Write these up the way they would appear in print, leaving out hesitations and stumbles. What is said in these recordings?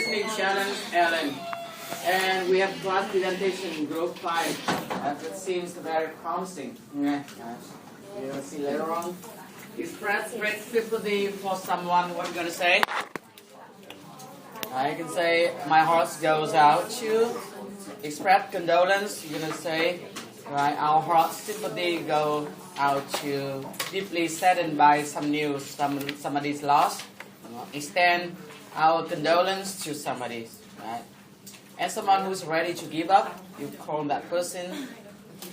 listening challenge, Ellen. And we have class presentation in group 5. It seems very promising. Yeah. You will see later on. Express great sympathy for someone. What are you going to say? I can say, my heart goes out to. Express condolence. You're going to say, right, our heart sympathy go out to. Deeply saddened by some news, somebody's lost. Extend our condolence to somebody, right? And someone who's ready to give up, you call that person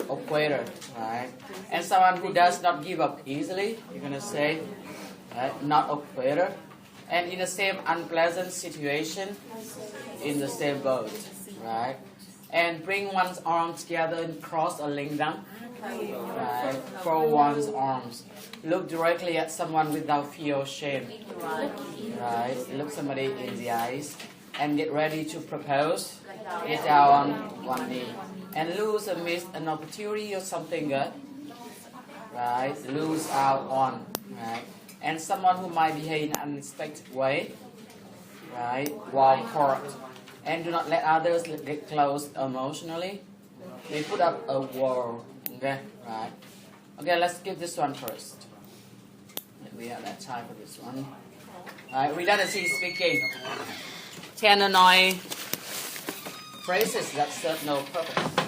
a quitter, right? And someone who does not give up easily, you're going to say, right, not a quitter. And in the same unpleasant situation, in the same boat, right? And bring one's arms together and cross or link them, right? Fold one's arms. Look directly at someone without fear or shame, right? Look somebody in the eyes and get ready to propose. Get down on one knee and lose or miss an opportunity or something good, right? Lose out on, right? And someone who might behave in an unexpected way, right? Walk apart. And do not let others get close emotionally. They put up a wall, okay, right? Okay, let's give this one first. We have that time for this one. Alright, redundancy speaking. 10 annoying phrases that serve no purpose.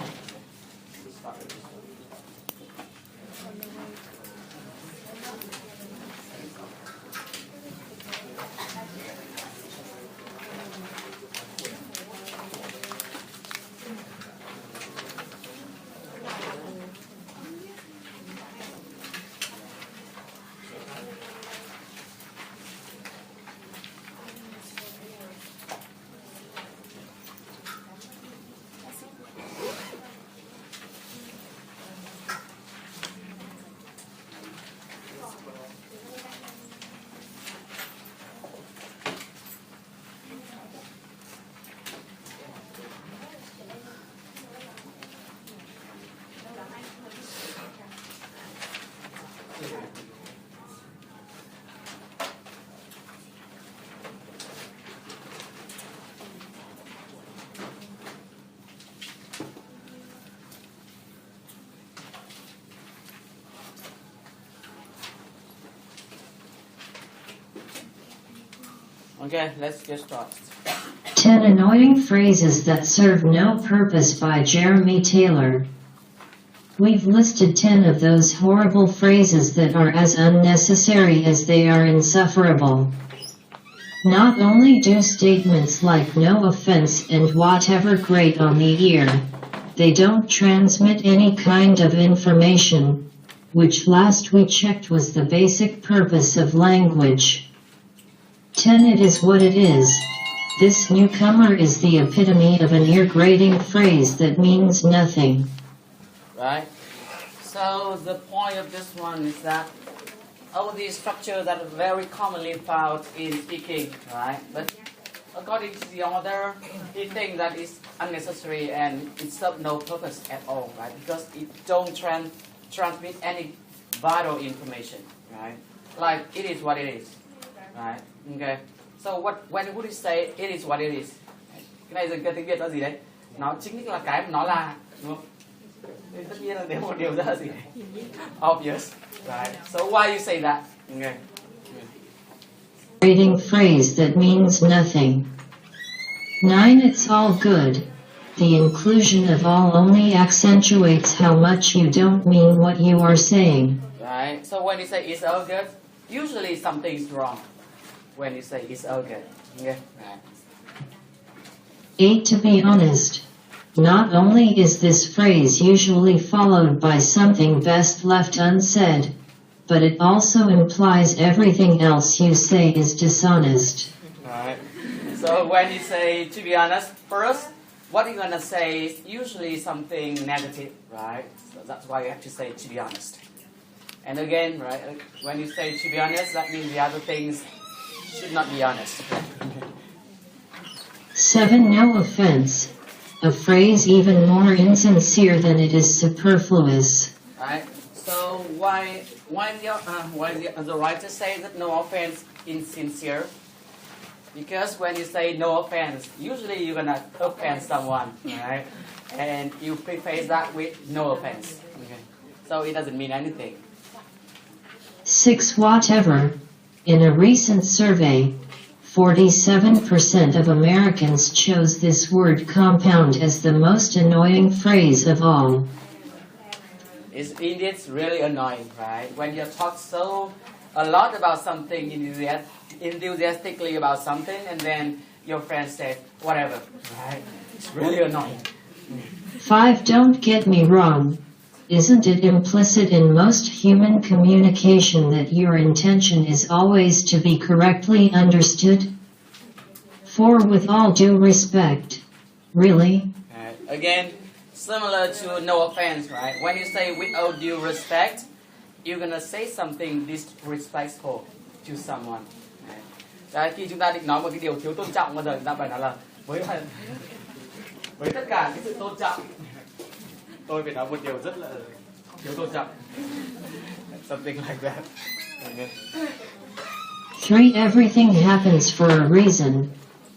Okay, let's get started. 10 Annoying Phrases That Serve No Purpose by Jeremy Taylor. We've listed 10 of those horrible phrases that are as unnecessary as they are insufferable. Not only do statements like "no offense" and "whatever" grate on the ear, they don't transmit any kind of information, which last we checked was the basic purpose of language. 10 It is what it is. This newcomer is the epitome of an ear-grating phrase that means nothing. Right? So the point of this one is that all these structures that are very commonly found in speaking, right? But according to the author, he thinks that it's unnecessary and it serves no purpose at all, right? Because it don't transmit any vital information, right? Like, it is what it is, right? Okay. So when would you say it is what it is? Cái này dừng cho tiếng Việt là gì đấy? Nó chính là cái mà nó là, đúng không? Tất nhiên là nếu một điều ra là gì đấy? Obvious, right? So why you say that? Okay. Rating phrase that means nothing. 9 It's all good. The inclusion of all only accentuates how much you don't mean what you are saying. Right. So when you say it's all good, usually something's wrong. When you say it's all good. Okay. Right. 8 To be honest. Not only is this phrase usually followed by something best left unsaid, but it also implies everything else you say is dishonest. Right. So when you say to be honest, first, what you're gonna say is usually something negative, right? So that's why you have to say to be honest. And again, right, when you say to be honest, that means the other things should not be honest. 7 No offense. A phrase even more insincere than it is superfluous. Right. So why the writer say that no offense insincere? Because when you say no offense, usually you're gonna offend someone, right? And you preface that with no offense. Okay. So it doesn't mean anything. 6 whatever. In a recent survey, 47% of Americans chose this word compound as the most annoying phrase of all. It's indeed really annoying, right? When you talk so a lot about something, enthusiastically about something, and then your friend says, whatever, right? It's really annoying. 5 Don't get me wrong. Isn't it implicit in most human communication that your intention is always to be correctly understood? 4 With all due respect. Really? Again, similar to no offense, right? When you say with all due respect, you're gonna say something disrespectful to someone. Đấy, khi chúng ta định nói một cái điều thiếu tôn trọng bao giờ chúng ta phải nói là với tất cả cái sự tôn trọng, tôi phải nói một điều rất là thiếu tôn trọng. Something like that. 3 Everything happens for a reason.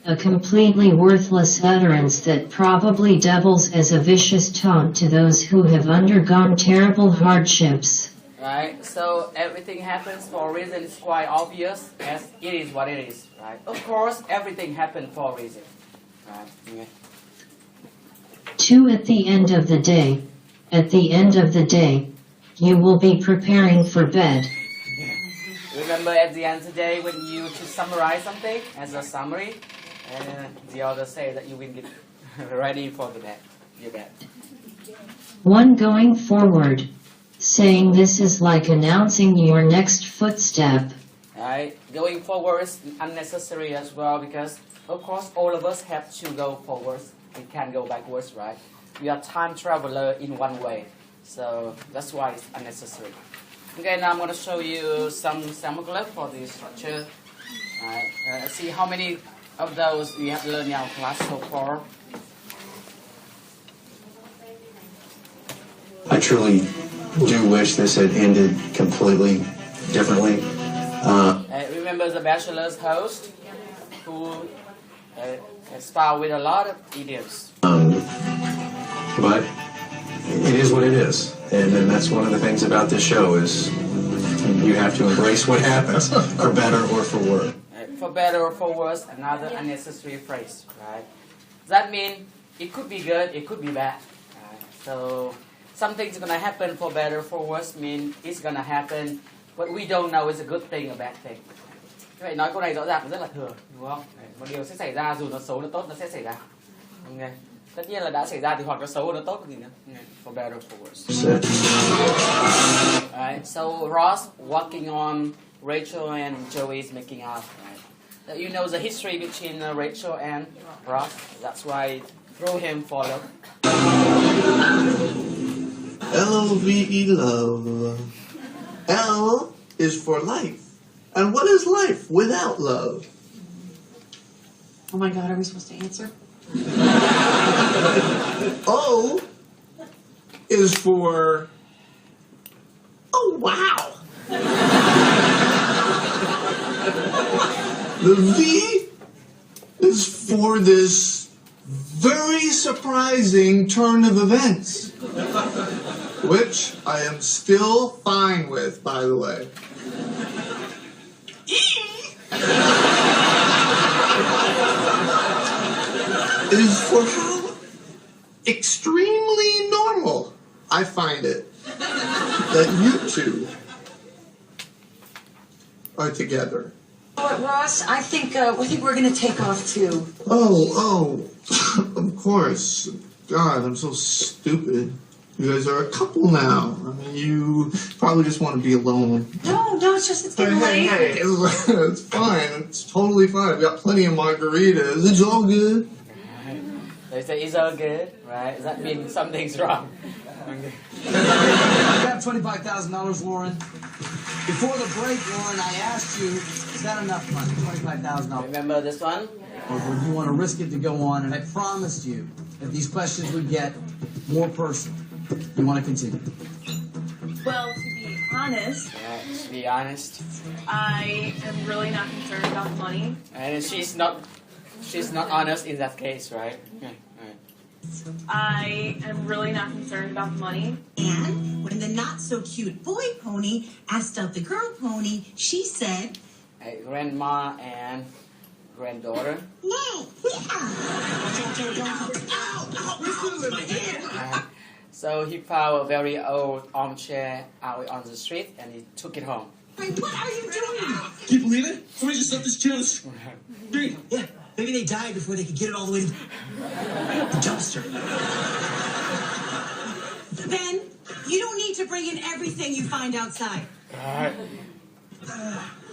A completely worthless utterance that probably doubles as a vicious taunt to those who have undergone terrible hardships. Right, so everything happens for a reason. It's quite obvious, as it is what it is, right? Of course, everything happened for a reason, right? Yeah. 2 At the end of the day, you will be preparing for bed. Remember at the end of the day when you to summarize something as a summary, and the other say that you will get ready for the bed, your bed. 1 Going forward. Saying this is like announcing your next footstep. Right, going forward is unnecessary as well because, of course, all of us have to go forwards. We can't go backwards, right? We are time traveler in one way, so that's why it's unnecessary. Okay, now I'm going to show you some sample clip for this structure. See how many of those we have learned in our class so far. I truly do wish this had ended completely differently. Remember the bachelor's host who expound with a lot of idioms. But it is what it is, and that's one of the things about this show is you have to embrace what happens, for better or for worse. For better or for worse, another unnecessary phrase, right? That means it could be good, it could be bad. Right? So something's gonna happen for better or for worse means it's gonna happen, but we don't know it's a good thing or bad thing. Vậy nói câu này rõ ràng rất là thừa, đúng không? Một điều sẽ xảy ra dù nó xấu nó tốt nó sẽ xảy ra. Okay. Tất nhiên là đã xảy ra thì hoặc nó xấu hoặc nó tốt gì nữa. For better or for worse. Right. So Ross walking on Rachel and Joey's making out. Right. You know the history between Rachel and Ross. That's why throw him for love. L-O-V-E, love. L is for life. And what is life without love? Oh my God, are we supposed to answer? O is for, oh wow. The V is for this very surprising turn of events, which I am still fine with, by the way. E is for how extremely normal I find it that you two are together. Ross, I think we're going to take off too. Oh, of course. God, I'm so stupid. You guys are a couple now. I mean, you probably just want to be alone. No, it's getting late. Hey, it's fine. It's totally fine. We got plenty of margaritas. It's all good. They say it's all good, right? That means something's wrong. I got $25,000, Lauren. Before the break, Lauren, I asked you, is that enough money? $25,000. Remember this one? Or would you want to risk it to go on? And I promised you that these questions would get more personal. You want to continue? Well, to be honest, honest. Right, be honest. I am really not concerned about the money. And she's not honest in that case, right? Yeah, right. I am really not concerned about the money. And when the not-so-cute boy pony asked out the girl pony, she said, Hey, grandma and granddaughter. no. So he found a very old armchair out on the street and he took it home. Hey, what are you doing? Can you believe it? Somebody just left this chair on the street. Yeah, maybe they died before they could get it all the way to the dumpster. Ben, you don't need to bring in everything you find outside. Right.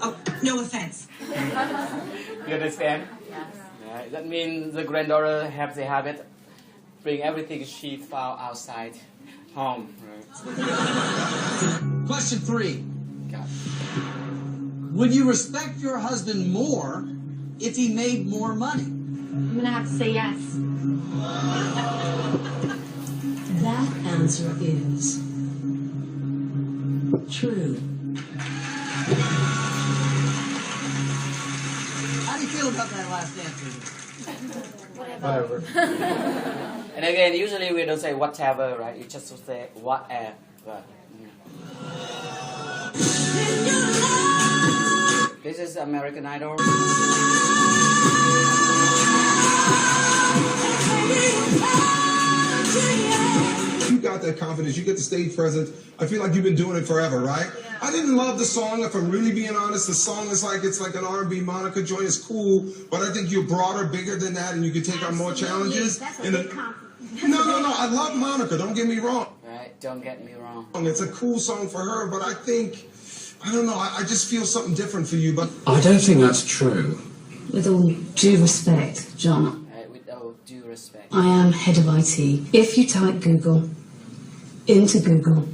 Oh, no offense. You understand? Yes. Right. That means the granddaughter have the habit bring everything she found outside home. Right. Question 3. God. Would you respect your husband more if he made more money? I'm gonna have to say yes. That answer is true. How do you feel about that last answer? Whatever. And again, usually we don't say whatever, right? You just say whatever. This is American Idol. You got that confidence, you get the stage presence. I feel like you've been doing it forever, right? I didn't love the song, if I'm really being honest. The song is like, it's like an R&B Monica joint. It's cool, but I think you're broader, bigger than that, and you can take on more challenges. That's a big compliment. No, I love Monica, don't get me wrong. Right? Don't get me wrong. It's a cool song for her, but I think, I don't know, I just feel something different for you, but... I don't think that's true. With all due respect, John, Right? With all due respect. I am head of IT. If you type Google into Google,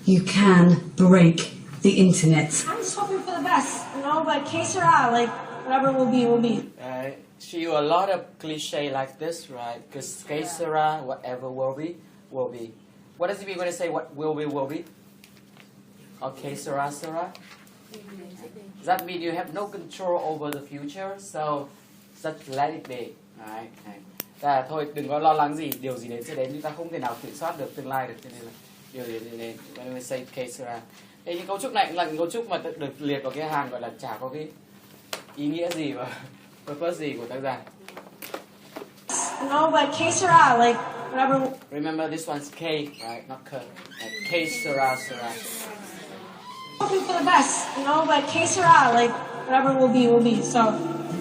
you can break the internet. I'm just hoping for the best, you know, but que sera, like, whatever will be, will be. Right? She used a lot of cliche like this, right? Because que sera, whatever will be, will be. What does it mean when I say what will be, will be? Or que sera, sera? Does that mean you have no control over the future? So just let it be, right? Và thôi đừng có lo lắng gì, điều gì đến sẽ đến, chúng ta không thể nào kiểm soát được tương lai được, cho nên là điều gì đến. When we say que sera. Thế những cấu trúc này cũng là những cấu trúc mà được liệt vào cái hàng gọi là chả có cái ý nghĩa gì và purpose gì của tác giả. You know, but que sera, like, whatever. Remember this one's K, right? Not K. Like que sera, sera. Hoping for the best, you know, but que sera, like, whatever will be, will be. So,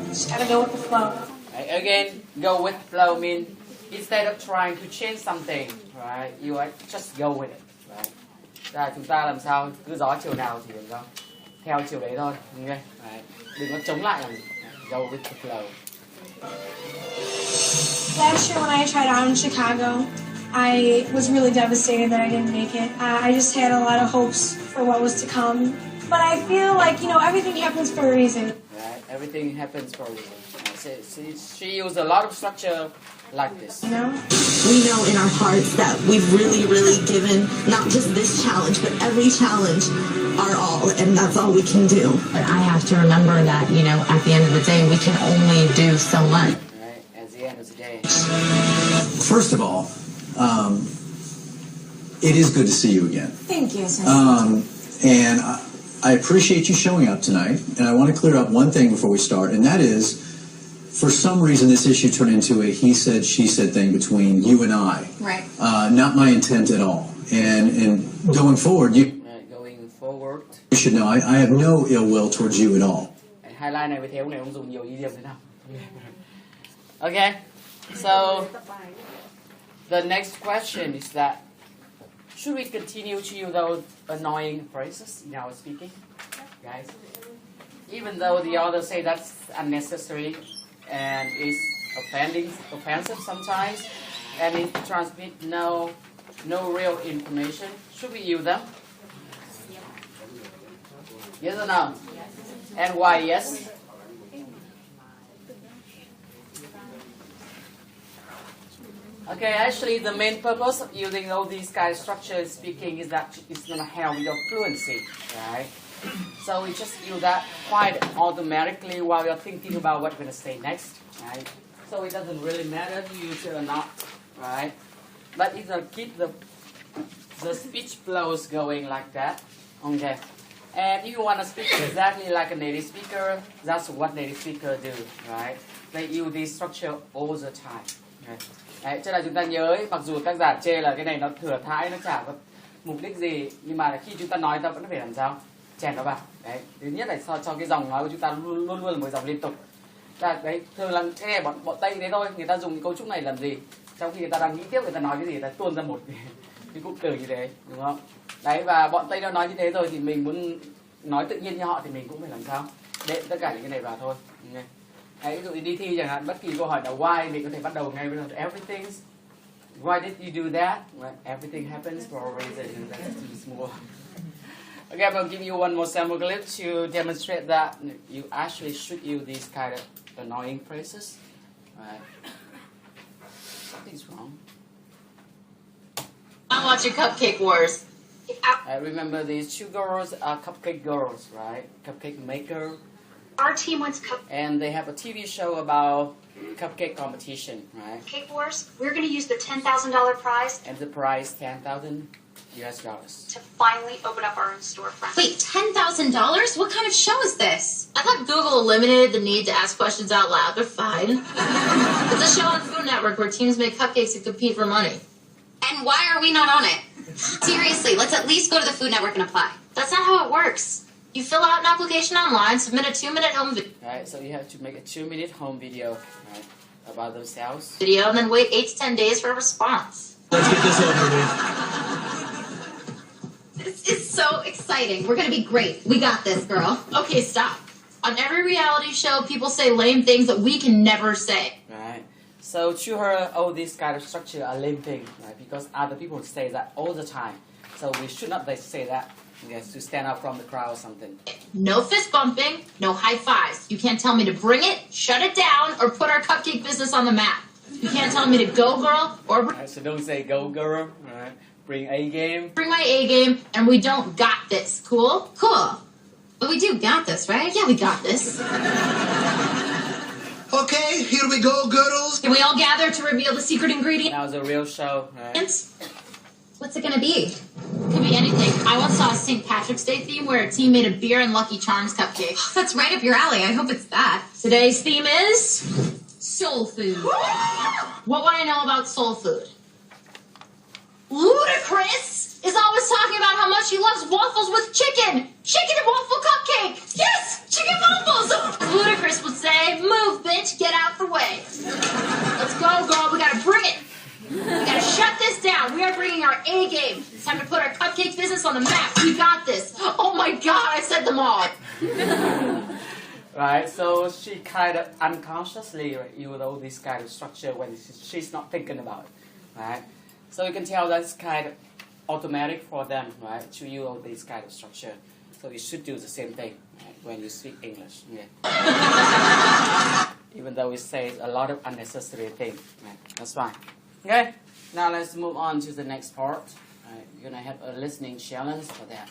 just gotta go with the flow. Right? Again, go with flow means instead of trying to change something, right? You just go with it, right? Là chúng ta làm sao cứ gió chiều nào thì làm sao theo chiều đấy thôi, okay? Right? Đừng có chống lại làm gì. Go with the flow. Last year when I tried out in Chicago, I was really devastated that I didn't make it. I just had a lot of hopes for what was to come. But I feel like, you know, everything happens for a reason. Right? Everything happens for a reason. She used a lot of structure like this. You know? We know in our hearts that we've really, really given not just this challenge, but every challenge our all, and that's all we can do. But I have to remember that, you know, at the end of the day, we can only do so much. Right? At the end of the day. First of all, it is good to see you again. Thank you. And I appreciate you showing up tonight. And I want to clear up one thing before we start, and that is, for some reason, this issue turned into a he said, she said thing between you and I. Right. Not my intent at all. And going forward, you should know I have no ill will towards you at all. Highlight này với Thiếu này ông dùng nhiều ý điểm thế nào? Okay, so the next question is that should we continue to use those annoying phrases in our speaking, guys? Even though the others say that's unnecessary and is offensive sometimes, and it transmits no real information, should we use them? Yes or no? And why yes? Okay, actually the main purpose of using all these kind of structures speaking is that it's going to help your fluency, right? So we just use that quite automatically while you're thinking about what you're going to say next, right? So it doesn't really matter if you use it or not, right? But it'll keep the speech flows going like that, okay? And if you want to speak exactly like a native speaker, that's what native speaker do, right? They use this structure all the time. Okay? Đấy, cho nên chúng ta nhớ ấy, mặc dù tác giả chê là cái này nó thừa thãi, nó chả có mục đích gì, nhưng mà khi chúng ta nói ta vẫn phải làm sao chèn nó vào. Đấy, thứ nhất là cho cái dòng nói của chúng ta luôn luôn là một dòng liên tục. Đấy, thường là cái này bọn Tây thế thôi, người ta dùng cái cấu trúc này làm gì? Trong khi người ta đang nghĩ tiếp, người ta nói cái gì, người ta tuôn ra một cái cụm từ như thế, đúng không? Đấy, và bọn Tây nó nói như thế rồi thì mình muốn nói tự nhiên như họ thì mình cũng phải làm sao đệm tất cả những cái này vào thôi. Okay. Đấy, ví dụ đi thi chẳng hạn, bất kỳ câu hỏi nào why mình có thể bắt đầu ngay với everything. Why did you do that? Well, everything happens for a reason. And that's more. Okay, I'm going to give you one more sample clip to demonstrate that you actually should use these kind of annoying phrases. Right. Something's wrong. I watch your Cupcake Wars. I remember these two girls are cupcake girls, right? Cupcake maker. Our team wins And they have a TV show about cupcake competition, right? Cupcake Wars. We're going to use the $10,000 prize. And the prize, $10,000 US. To finally open up our own storefront. Wait, $10,000? What kind of show is this? I thought Google eliminated the need to ask questions out loud. They're fine. It's a show on Food Network where teams make cupcakes and compete for money. And why are we not on it? Seriously, let's at least go to the Food Network and apply. That's not how it works. You fill out an application online, submit a 2-minute home video. Right, so you have to make a 2-minute home video, right, about themselves. And then wait 8 to 10 days for a response. Let's get this over with. This is so exciting. We're gonna be great. We got this, girl. Okay, stop. On every reality show, people say lame things that we can never say. Right. So to her, all this kind of structure are lame thing, right? Because other people say that all the time. So we should not say that. Yes, to stand out from the crowd or something. No fist bumping, no high fives. You can't tell me to bring it, shut it down, or put our cupcake business on the map. You can't tell me to go, girl, or right, so don't say go, girl. Right. Bring A game. Bring my A game, and we don't got this. Cool? Cool. But we do got this, right? Yeah, we got this. Okay, here we go, girls. Can we all gather to reveal the secret ingredient? That was a real show, right? What's it gonna be? Could be anything. I once saw a St. Patrick's Day theme where a team made a beer and Lucky Charms cupcake. That's right up your alley. I hope it's that. Today's theme is soul food. What would I know about soul food? Ludacris is always talking about how much he loves waffles with chicken. Chicken and waffle cupcake. Yes, chicken waffles. Ludacris would say, "Move, bitch, get out the way." Let's go, girl. We gotta bring it. We gotta shut this down. We are bringing our A game. It's time to put our cupcake business on the map. We got this. Oh my God, I said them all. Right, so she kind of unconsciously use all this kind of structure when she's not thinking about it, right? So you can tell that's kind of automatic for them, right, to use all this kind of structure. So you should do the same thing, right, when you speak English. Yeah. Even though we say a lot of unnecessary things, right? That's fine. Okay, now let's move on to the next part. Right, you're gonna have a listening challenge for that.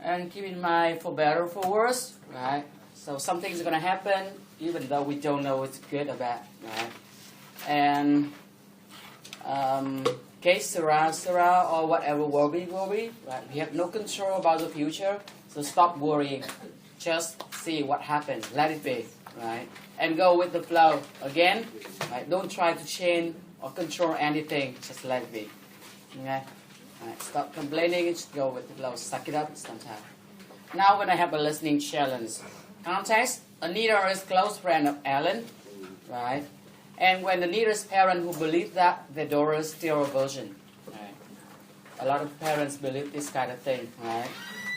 And keep in mind, for better or for worse, right? So something's gonna happen, even though we don't know it's good or bad, right? And case Sarah, or whatever will be, right? We have no control about the future, so stop worrying. Just see what happens. Let it be, right? And go with the flow. Again, right? Don't try to change or control anything. Just let it be. Okay? Right. Stop complaining. Just go with the flow. Suck it up sometimes. Now we're gonna have a listening challenge. Context: Anita is close friend of Alan, right? And when Anita's parent who believe that their daughter is still a virgin, right? A lot of parents believe this kind of thing, right?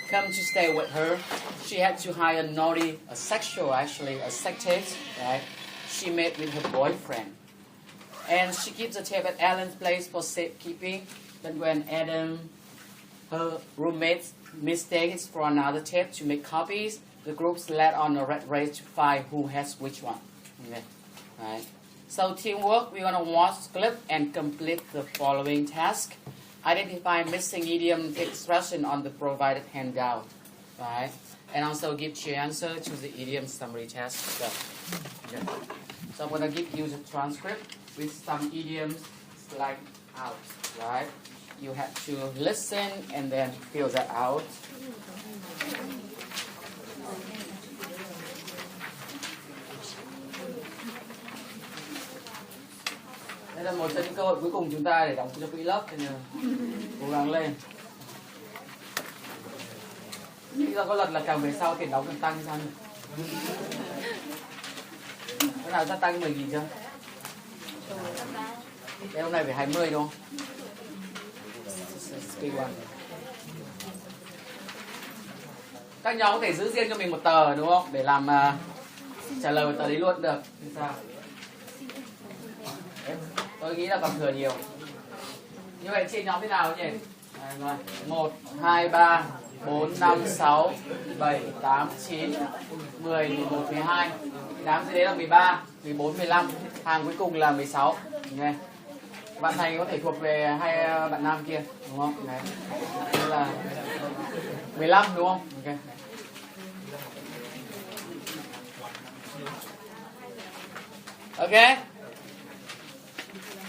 Come to stay with her. She had to hire a sex tape, right? She met with her boyfriend. And she keeps the tape at Alan's place for safekeeping. But when Adam, her roommate, mistakes for another tape to make copies, the groups led on a red race to find who has which one. Okay? Right? So teamwork, we're gonna watch clip and complete the following task. Identify missing idiom expression on the provided handout, right? And also give your answer to the idiom summary task. Okay. So I'm gonna give you the transcript with some idioms like out, right? You have to listen and then fill that out. Đây là một trong những cơ hội cuối cùng chúng ta để đóng cho quỹ lớp, nên cố gắng lên. Bây giờ có luật là càng về sau tiền đóng càng tăng sao nhỉ? Cái nào gia tăng 10.000 chưa? Cái hôm nay phải 20 đúng không? Các nhóm có thể giữ riêng cho mình một tờ đúng không? Để làm trả lời một tờ đấy luôn được. Sao? Đấy, tôi nghĩ là còn thừa nhiều. Như vậy chia nhóm thế nào nhỉ? Rồi. 1, 2, 3, 4, 5, 6, 7, 8, 9, 10, 11, 12. Đám dưới đấy là 13, 14, 15. Hàng cuối cùng là 16. Okay. Bạn Thành có thể thuộc về hai bạn nam kia đúng không? Đấy. Đây là 15 đúng không? Okay. Okay.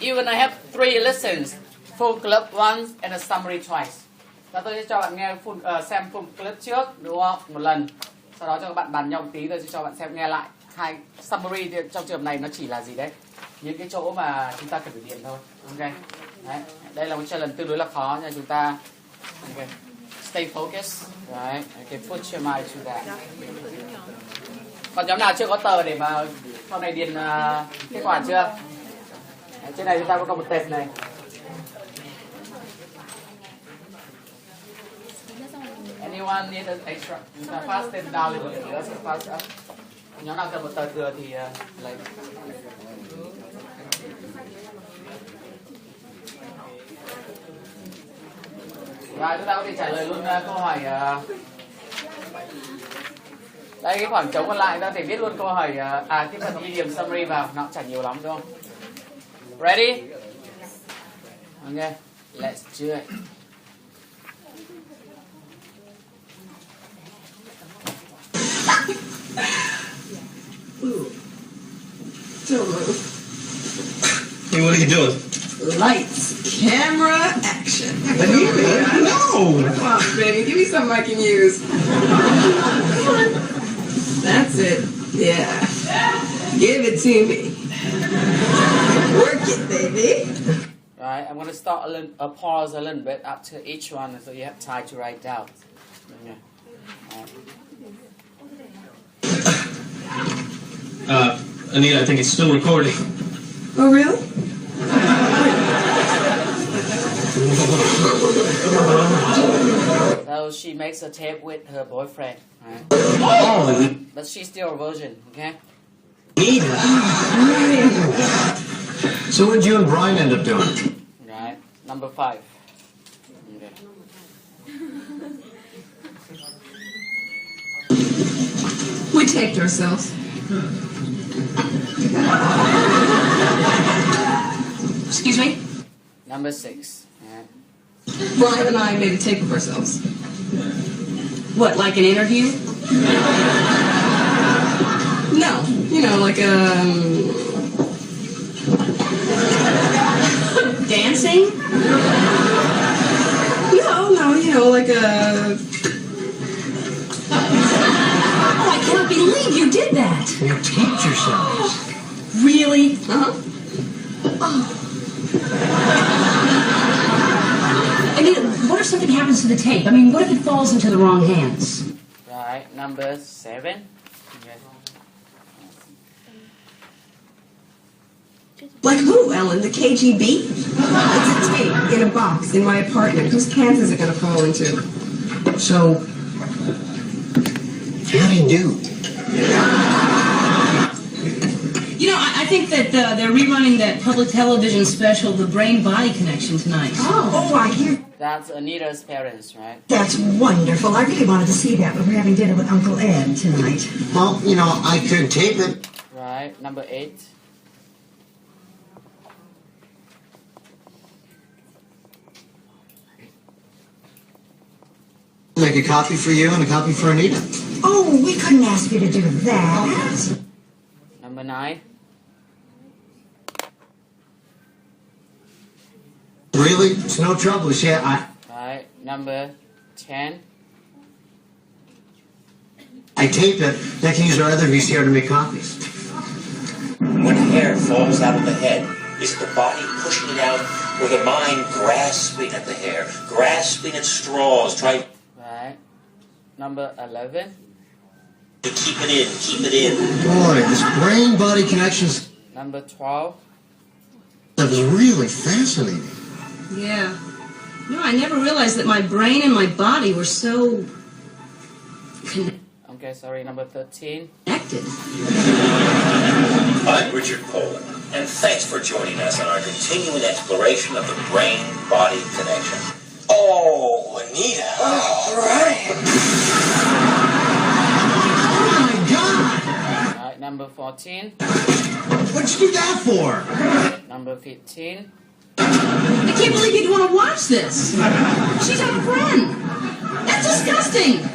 You're gonna have 3 lessons, full clip once and a summary twice. Và tôi sẽ cho bạn nghe xem full clip trước đúng không? Một lần. Sau đó cho các bạn bàn nhau một tí, tôi sẽ cho bạn xem nghe lại. Hai summary thì trong trường hợp này nó chỉ là gì đấy? Những cái chỗ mà chúng ta cần phải điền thôi. Ok. Đấy. Đây là một challenge tương đối là khó nha chúng ta. Okay. Stay focused. Right. Okay. Put your mind to that. Còn nhóm nào chưa có tờ để mà sau này điền kết quả chưa? Đấy, trên này chúng ta có một tệp này. Anyone need an extra? Chúng ta fast them down a little bit. Let's fast up. Nhóm nào cần một tờ thừa thì lấy. Và chúng ta có thể trả lời luôn câu hỏi. Đây cái khoảng trống còn lại ta có thể viết luôn câu hỏi cái phần idiom summary vào, nó cũng chả nhiều lắm đúng không? Ready? Okay, let's do it. Ooh. Don't move. Hey, what are you doing? Lights, camera, action. No! Come on, baby. Give me something I can use. Come on. That's it. Yeah. Give it to me. Work it, baby. Right, I'm going to start pause a little bit after each one so you have time to write down. Okay. Anita, I think it's still recording. Oh, really? So she makes a tape with her boyfriend, right? Oh! But she's still a virgin, okay? Anita! So what did you and Brian end up doing? Right, number 5. Okay. We taped ourselves. Excuse me? Number 6. Right. Brian and I made a tape of ourselves. What, like an interview? No, you know, like dancing? No, you know, like a... Oh, I cannot believe you did that. You taped yourselves. Really? Uh-huh. Oh. I mean, what if something happens to the tape? I mean, what if it falls into the wrong hands? Right, number 7. Okay. Like who, Ellen? The KGB? It's a tape in a box in my apartment. Whose hands is it going to fall into? So, how do you do? You know, I think that they're rerunning that public television special, The Brain-Body Connection, tonight. Oh, I hear. That's Anita's parents, right? That's wonderful. I really wanted to see that, but we're having dinner with Uncle Ed tonight. Well, you know, I could tape it. Right, number 8. make a copy for you and a copy for Anita. Oh, we couldn't ask you to do that. Number 9. Really? It's no trouble. See, Right. Number 10. I taped it. Then I can use our other VCR to make copies. When hair falls out of the head, is it the body pushing it out or the mind grasping at the hair, grasping at straws, trying Right. Number 11. to keep it in, keep it in? Boy, this brain-body connection Number 12. stuff is really fascinating. Yeah. No, I never realized that my brain and my body were so Okay, sorry. Number 13. connected. I'm Richard Poland, and thanks for joining us on our continuing exploration of the brain-body connection. Oh, Anita. All right. Oh, my God! Right. Number 14. What'd you do that for? Number 15. I can't believe you'd want to watch this. She's our friend. That's disgusting.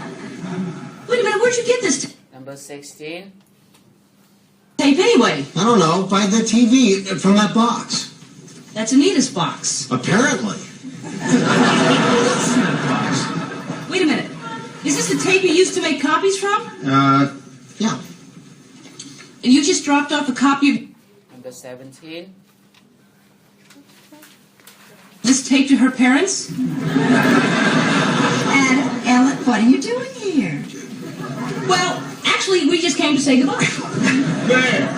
Wait a minute, where'd you get this Number 16. tape anyway? I don't know. By the TV from that box. That's Anita's box. Apparently. Wait a minute. Is this the tape you used to make copies from? Yeah. And you just dropped off a copy of Number 17. this tape to her parents? And Ellen, what are you doing here? Well, actually, we just came to say goodbye. There.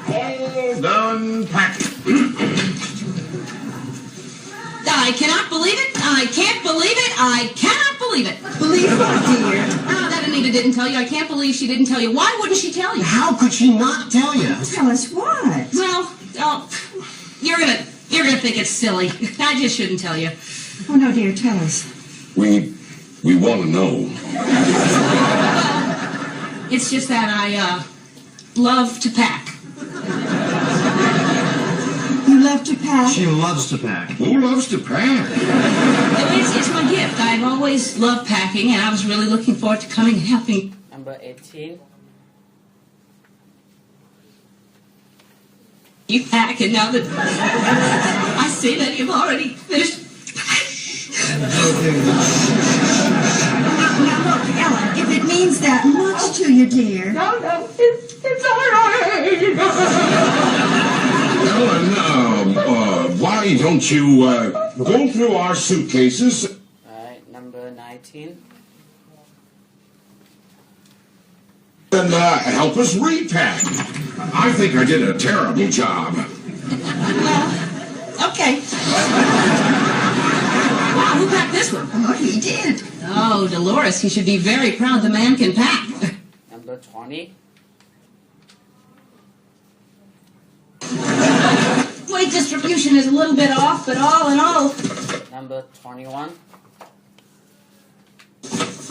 All done packing. I cannot believe it. I can't believe it. I cannot believe it. Believe what, dear? That Anita didn't tell you. I can't believe she didn't tell you. Why wouldn't she tell you? How could she not tell you? Tell us what? Well, you're gonna think it's silly. I just shouldn't tell you. Oh, no, dear, tell us. We want to know. It's just that I love to pack. You love to pack? She loves to pack. Who loves to pack? It's my gift. I've always loved packing, and I was really looking forward to coming and helping. Number 18. You pack, and now that I see that you've already finished. Now, look, Ellen, if it means that much to you, dear. No, it's all right. Ellen, why don't you go through our suitcases? Right. Number 19. And help us repack. I think I did a terrible job. Okay. Wow, who packed this one? Oh, he did. Oh, Dolores, you should be very proud the man can pack. Number 20. Weight distribution is a little bit off, but all in all, Number 21.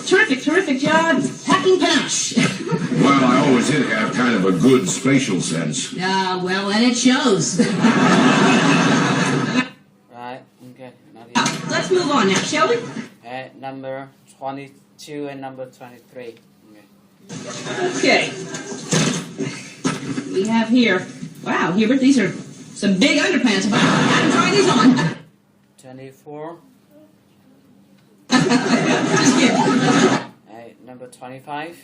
terrific job. Packing panache. Well, I always did have kind of a good spatial sense. Well, and it shows. Right. Okay. Let's move on now, shall we? Number 22 and number 23. Okay. We have here. Wow, Hubert, these are some big underpants. I can try these on. 24. Just kidding. Number 25.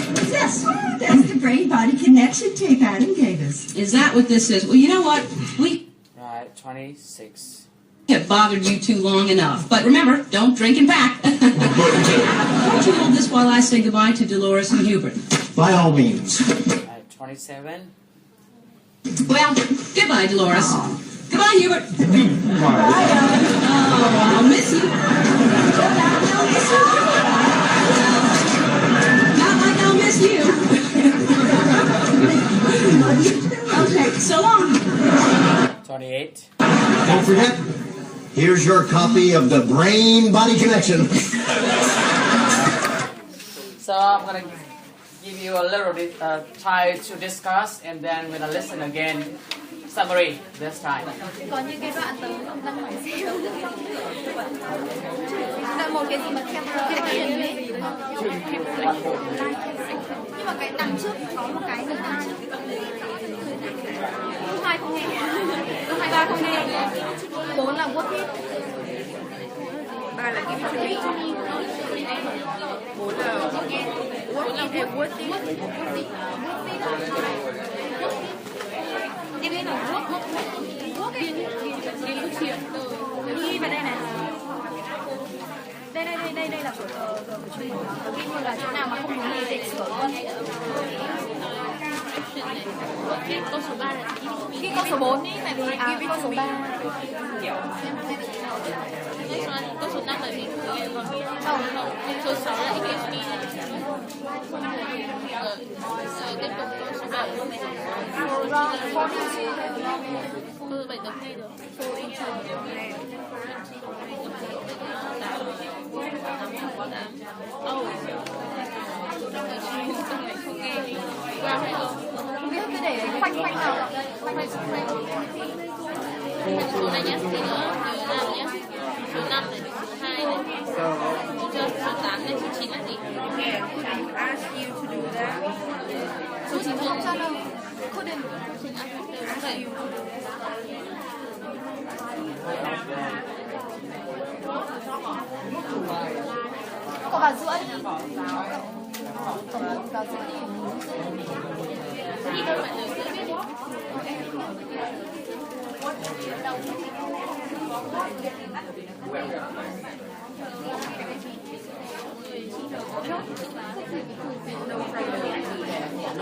What's this? That's the brain-body connection tape Adam gave us. Is that what this is? Well, you know what? We Right. 26. have bothered you too long enough. But remember, don't drink and pack. Why don't you hold this while I say goodbye to Dolores and Hubert? By all means. 27. Well, goodbye, Dolores. Goodbye, Hubert. Bye. Oh, I'll miss you. Not like I'll miss you. Okay, so long. 28. Don't forget, here's your copy of the Brain-Body Connection. So I'm gonna give you a little bit time to discuss, and then we're gonna listen again summary this time. Có những cái đoạn tớ đang hỏi xem là một cái gì mà camera hiển ấy, nhưng mà cái đằng trước có một cái thứ hai không nghe, thứ hai ba không nghe, 4 là what it, 3 là give to me, 4 là what it. tiếp đến là quốc đi lúc chuyện đi vào đây này, đây là của chúng mình, ví dụ là chỗ nào mà không muốn gì để sửa luôn. Câu số 3 là cái câu số 4 đi, tại vì câu số 3 câu số 5 là mình câu số 6 là excuse me. Tiếp tục câu số 7 câu số 7 tập hay được. Không biết cứ để khoanh nào, khoanh số này nhé, tí nữa số 5 nhé, số 5 này, số 2 này, số 8 này, số 9 là gì? Số 9 không sao đâu, couldn't. Cậu vào giữa đi. Cậu vào giữa đi. Đi đâu mà được biết.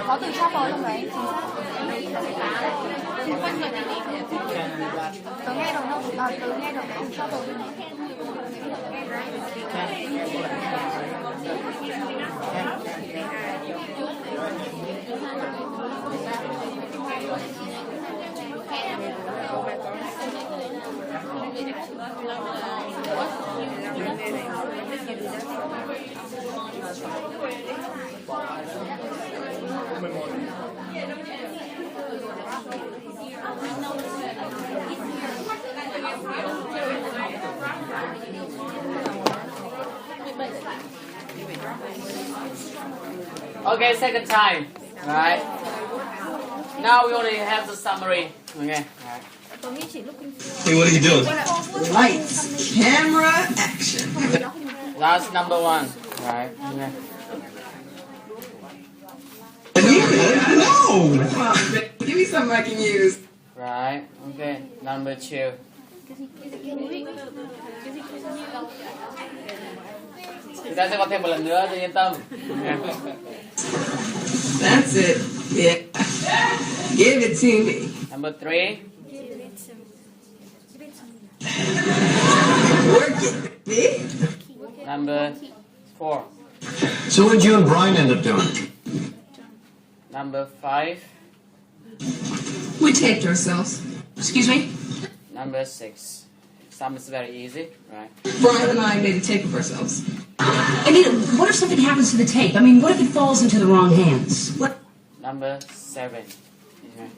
Có từ cho vào trong đấy. Tớ nghe được không? Tớ nghe được không? Cho vào bên này. Okay, second time. Right. Now we only have the summary. Okay. Right. Hey, what are you doing? Lights, camera, action. That's number 1. Right. Okay. No! Come on, give me something I can use. Right. Okay. Number 2. Chúng ta sẽ có thêm một lần nữa, tôi yên tâm. Okay. That's it. Yeah. Give it to me. Number 3. Work it, baby. Number 4. So what did you and Brian end up doing? Number 5. We taped ourselves. Excuse me? Number 6. Some is very easy, right? Brian and I made a tape of ourselves. Anita, what if something happens to the tape? I mean, what if it falls into the wrong hands? What? Number 7. Okay.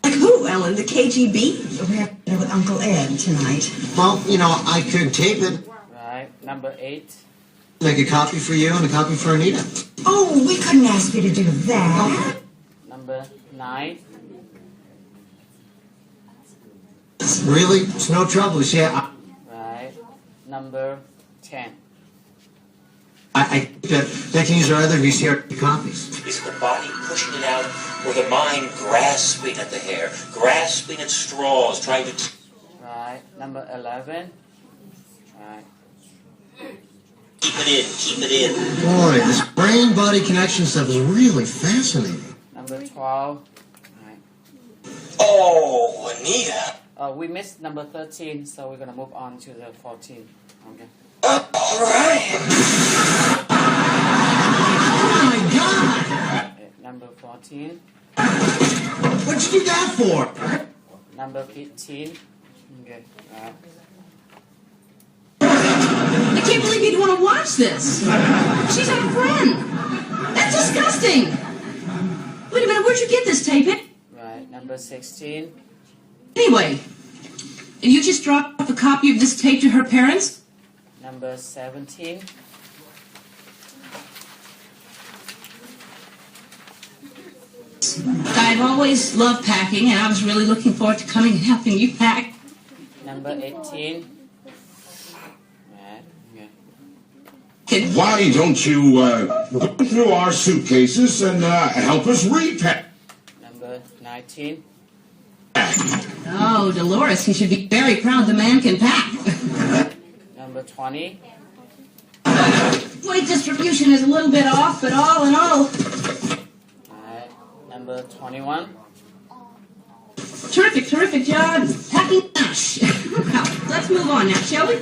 Like who, Ellen? The KGB? We're having with Uncle Ed tonight. Well, you know, I could tape it, Right. Number 8. make a copy for you and a copy for Anita. Oh, we couldn't ask you to do that. Number 9. Really? It's no trouble. See, Right. Number 10. I think that can use our other VCR copies. Is the body pushing it out or the mind grasping at the hair, grasping at straws, trying to... Right. Number 11. Right. Keep it in, keep it in. Boy, this brain-body connection stuff is really fascinating. Number 12. Right. Oh, Anita. We missed number 13, so we're gonna move on to the 14. Okay. Brian. Oh my God! Okay, number 14. What'd you do that for? Number 15. Okay. Right. I can't believe you'd want to watch this. She's our friend. That's disgusting. Wait a minute, where'd where'd you get this tape? Right, number 16. Anyway, you just dropped off a copy of this tape to her parents? Number 17. I've always loved packing, and I was really looking forward to coming and helping you pack. Number 18. Why don't you go through our suitcases and help us repack? Number 19. Oh, Dolores, he should be very proud the man can pack. Number 20. Weight distribution is a little bit off, but all in all. Alright, number 21. Terrific job. Packing ash. Now, let's move on now, shall we?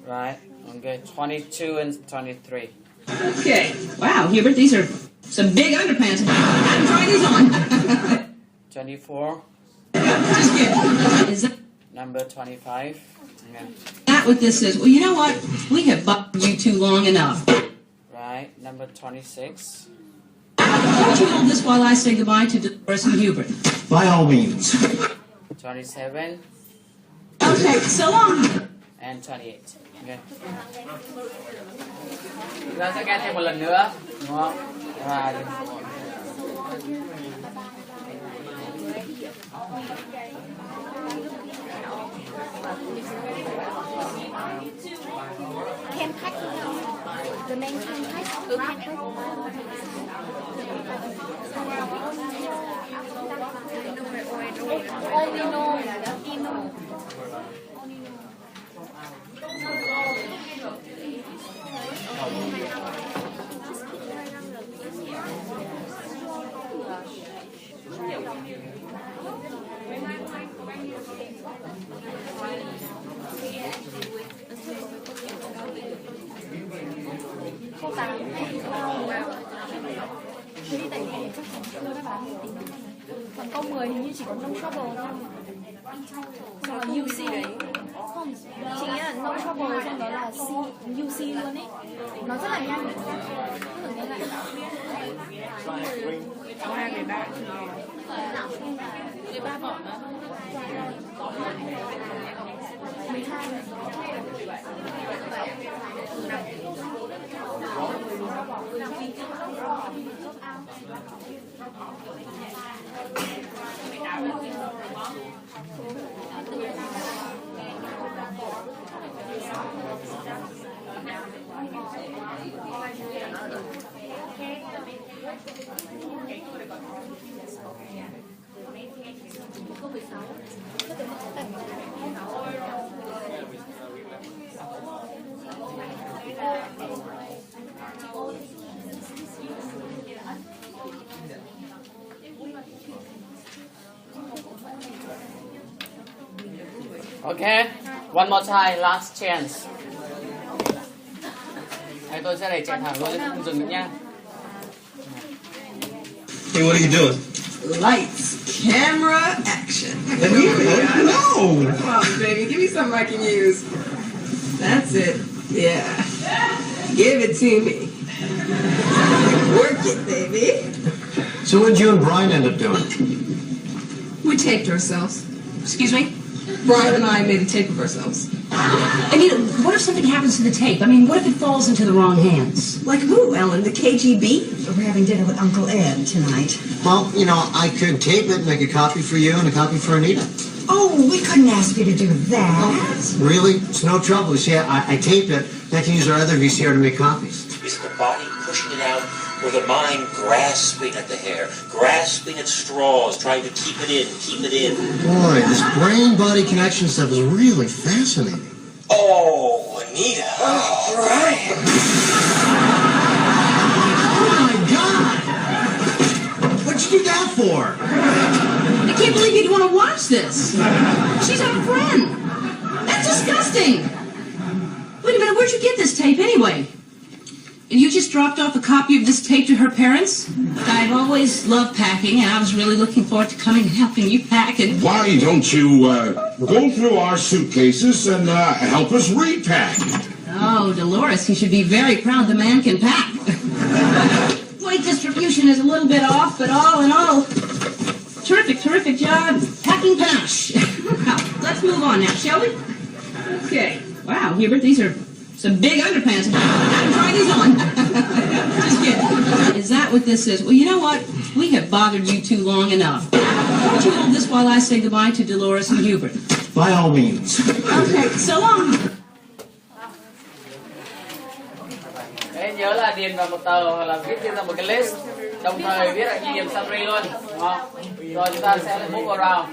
Right, okay, 22 and 23. Okay. Wow, Hubert, these are some big underpants. I haven't tried these on. 24. Just kidding. Is that Number 25. Yeah. not what this is? Well, you know what? We have bugged you too long enough. Right, number 26. Why don't you hold this while I say goodbye to Dolores and Hubert? By all means. 27. Okay, so long. And 28. Okay. Chúng ta sẽ nghe thêm một lần nữa, đúng không? Và Khen khách the name khen khách khen khách only know Ino. Không bán thế đi tại vì chắc chắn chưa đã bán một tí nữa. Còn câu 10 hình như chỉ có no trouble thôi. Xong là UC đấy. Không, chỉ nghĩa là no trouble xong đó là UC luôn ấy. Nó rất là nhanh. Thử nghe lại. Có 2 người bạn. Người ba bỏ nữa. 12. Okay, one more time, last chance. Đây, tôi sẽ đẩy chạy thẳng luôn, không dừng nữa nha. Hey, what are you doing? Lights, camera, action. No! Come on, baby. Give me something I can use. That's it. Yeah. Give it to me. Work it, baby. So what did you and Brian end up doing? We taped ourselves. Excuse me? Brian and I made a tape of ourselves. Anita, what if something happens to the tape? I mean, what if it falls into the wrong hands? Like who, Ellen? The KGB? We're having dinner with Uncle Ed tonight. Well, you know, I could tape it, make a copy for you and a copy for Anita. Oh, we couldn't ask you to do that. Really? It's no trouble. You see, I taped it. I can use our other VCR to make copies. Is it the body pushing it out, or the mind grasping at the hair, grasping at straws, trying to keep it in, keep it in? Boy, this brain-body connection stuff is really fascinating. Oh, Anita. Oh, Brian. Oh, my God! What'd you do that for? I can't believe you'd want to watch this. She's our friend. That's disgusting. Wait a minute, where'd you get this tape anyway? You just dropped off a copy of this tape to her parents? I've always loved packing, and I was really looking forward to coming and helping you pack. And Why don't you go through our suitcases and help us repack? oh, Dolores, he should be very proud the man can pack. Weight distribution is a little bit off, but all in all, terrific job. Packing panache. Let's move on now, shall we? Okay. Wow, Hubert, these are some big underpants. I can try these on. Just kidding. Is that what this is? Well, you know what? We have bothered you two long enough. Why don't you hold this while I say goodbye to Dolores and Hubert? By all means. Okay, so long. Đấy, nhớ là điền vào một tờ hoặc là viết trên ra một cái list, đồng thời viết lại ghi điểm summary luôn, đúng không? Rồi chúng ta sẽ lại move around.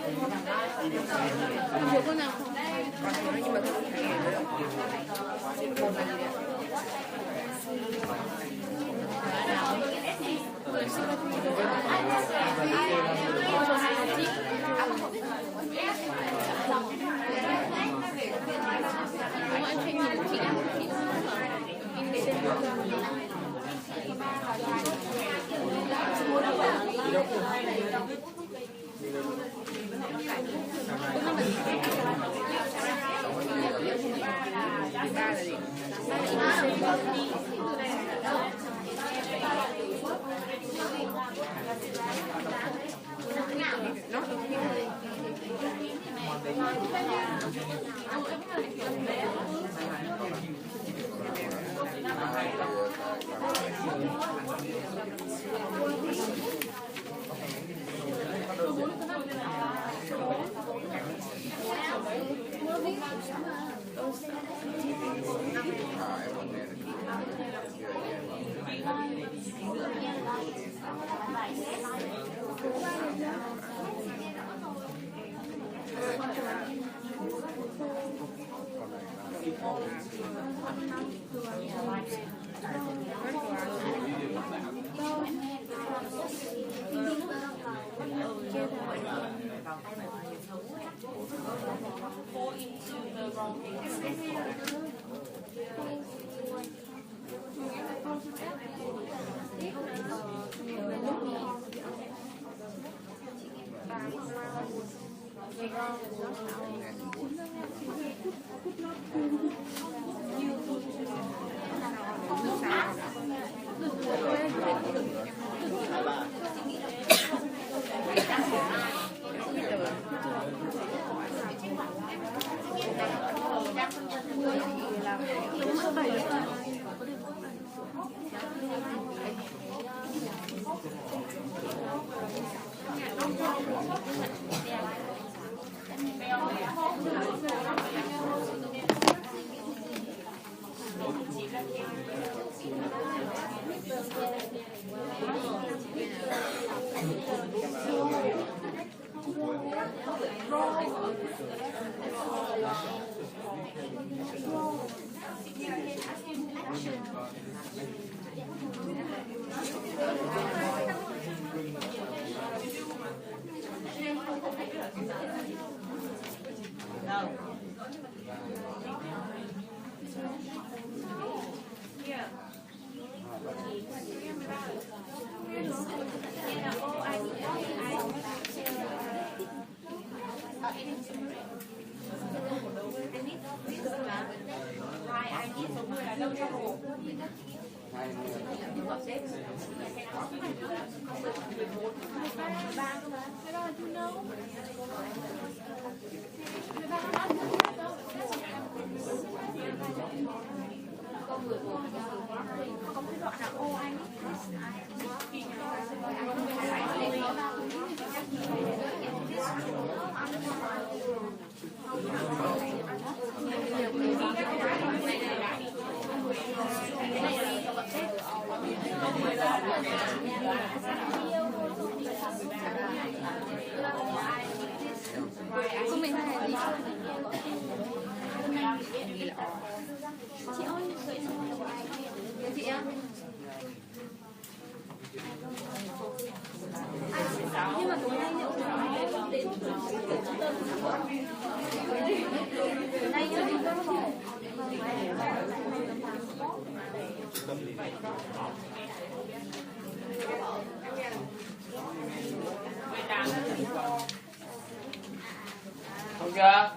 Không chưa?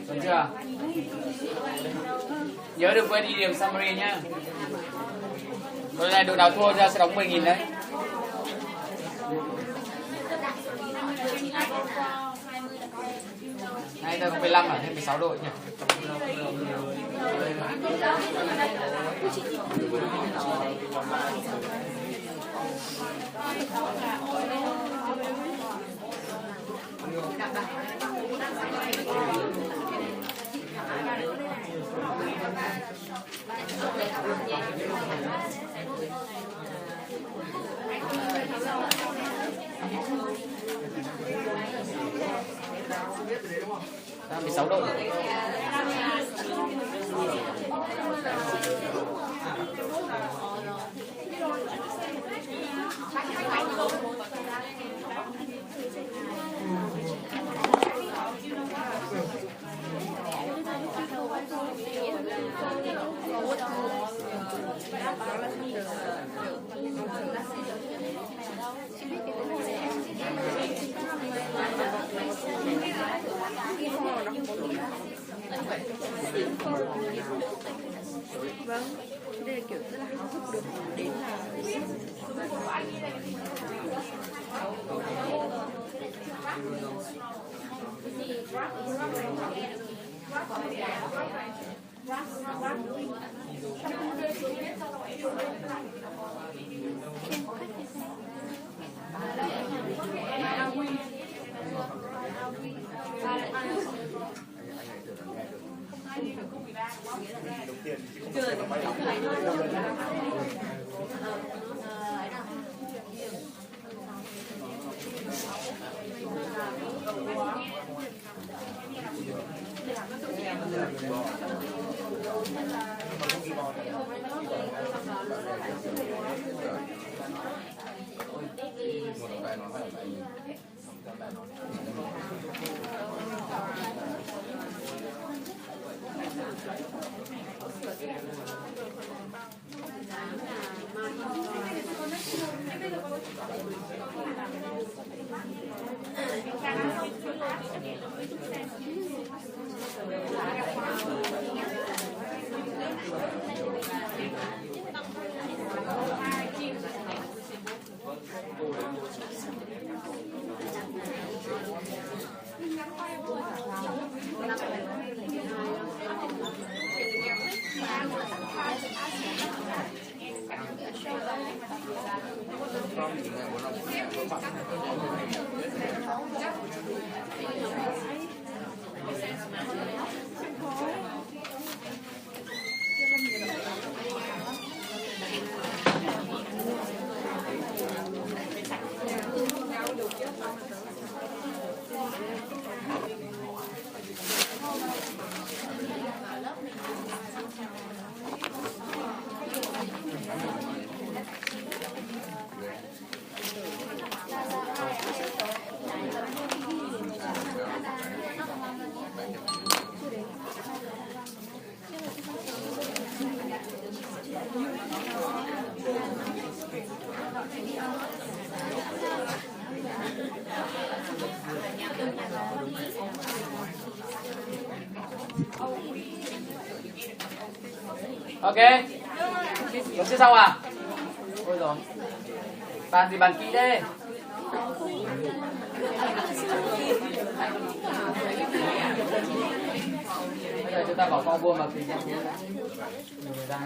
Đúng chưa? Nhớ đừng quên đi điểm summary nhá. Đội này đội nào thua ra sẽ đóng 10.000 đấy. Nay ta có 15 à, thêm 16 đội nhỉ? Ta 16 đội. Vâng, đây là kiểu rất là háo hức được đến là Ok. Vẫn chưa xong à? Ôi rồi. Bàn gì bàn kỹ đây. Bây giờ chúng ta bỏ con vuông vào thì nhé. Người ta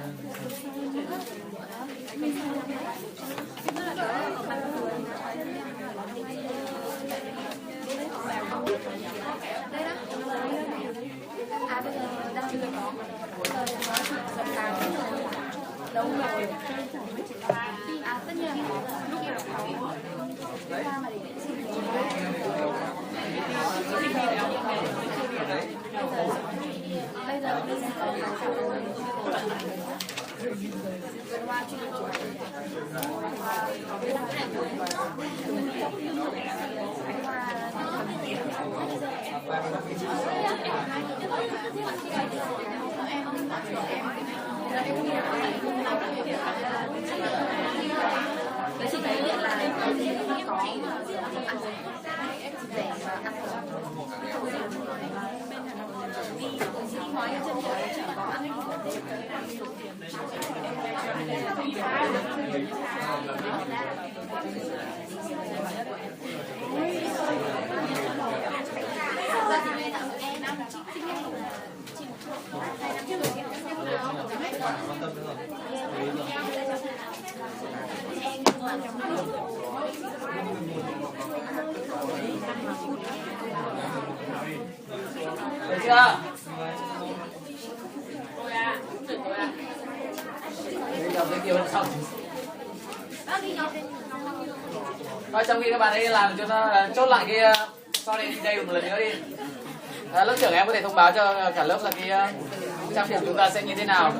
đúng rồi. Tất nhiên lúc nào mà để bây giờ chị thấy là có Được chưa? Bây giờ cái kia vẫn xong. Thôi trong khi các bạn ấy làm cho nó chốt lại cái sau đây đây một lần nữa đi. Lớp trưởng em có thể thông báo cho cả lớp là cái trang phục chúng ta sẽ như thế nào.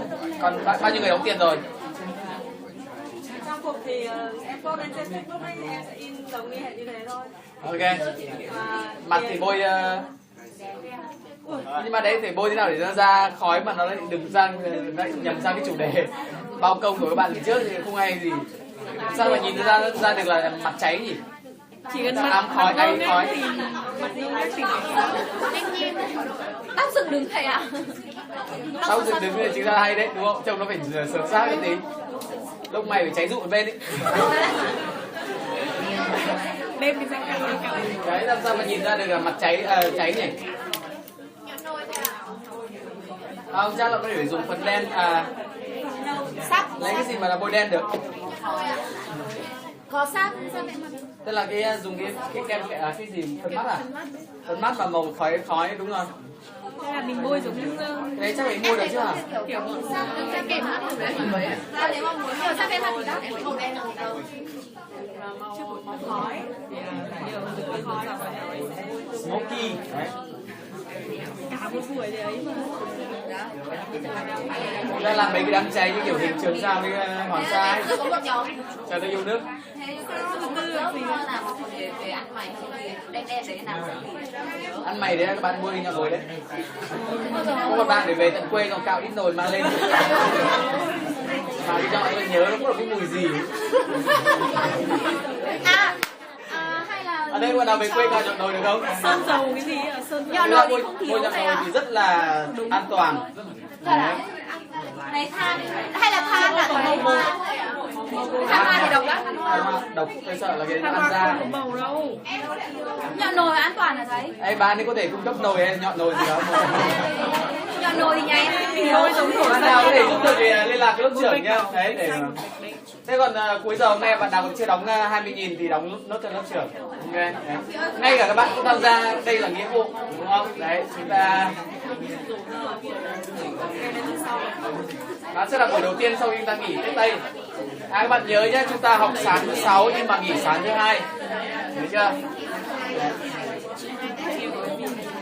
Còn bao nhiêu người đóng tiền rồi? Trang phục thì em post lên trên Facebook ấy, em sẽ in giống như hệ như thế thôi. Ok. Mặt thì bôi nhưng mà đấy phải bôi thế nào để nó ra khói mà nó lại đừng ra nhầm sang cái chủ đề bao công của các bạn thì trước thì không hay gì. Sao mà nhìn ra được là mặt cháy nhỉ? Chỉ cần ám khói hay khói. Tóc dựng đứng thầy ạ. Tóc dựng đứng thì chính ra hay đấy đúng không? Trông nó phải sớm sát cái tí. Lúc mày phải cháy rụi bên ấy. Đêm thì sẽ Đấy làm sao mà nhìn ra được là mặt cháy cháy nhỉ? Không, chắc là có thể phải dùng phần đen Sáp. lấy cái gì mà là bôi đen được. Có sáp. Tức là cái dùng cái kem cái gì phấn mắt à? Phấn mắt và màu khói đúng rồi. Hay là mình bôi giống như Đấy chắc phải mua được chứ hả? kiểu Sáp kem mắt rồi đấy. Nếu mà muốn nhiều sáp kem mắt thì đã phải màu đen hoặc đâu. màu khói thì nhiều từ khói Smoky. Đấy. Cả một buổi đấy mà. Chúng ta làm mấy cái đám cháy như kiểu hình Trường Sa với Hoàng Sa ấy. Cho nó yêu nước. Ăn mày đấy các bạn mua đi nhà rồi đấy. Có một bạn để về tận quê còn cạo ít nồi mang lên. Mà đi chọn tôi nhớ nó có cái mùi gì. Hay là ở đây bạn nào về quê cạo chọn nồi được không? Sơn dầu cái gì ạ? Sơn dầu. Nhỏ nồi thì không thiếu Mua nhà thầy nồi ạ. thì rất là an toàn. Đấy. Này than hay là than là có màu than hoa thì độc lắm. Độc tôi sợ là cái ăn ra. Màu đâu. Nhọn nồi an toàn là thấy. Ê bạn ấy có thể cung cấp nồi hay nhọn nồi gì đó. Nhọn nồi thì nhà em nồi giống nồi. Bạn nào có thể giúp được thì liên lạc với lớp trưởng nhá. Đấy để mà. Thế còn cuối giờ hôm nay bạn nào còn chưa đóng 20.000 thì đóng nốt cho lớp trưởng. Ok. Đấy. Ngay cả các bạn cũng tham gia đây là nghĩa vụ đúng không? Đấy chúng ta đó sẽ là buổi đầu tiên sau khi chúng ta nghỉ Tết Tây. Các bạn nhớ nhé, chúng ta học sáng thứ 6 nhưng mà nghỉ sáng thứ 2. Nhớ chưa?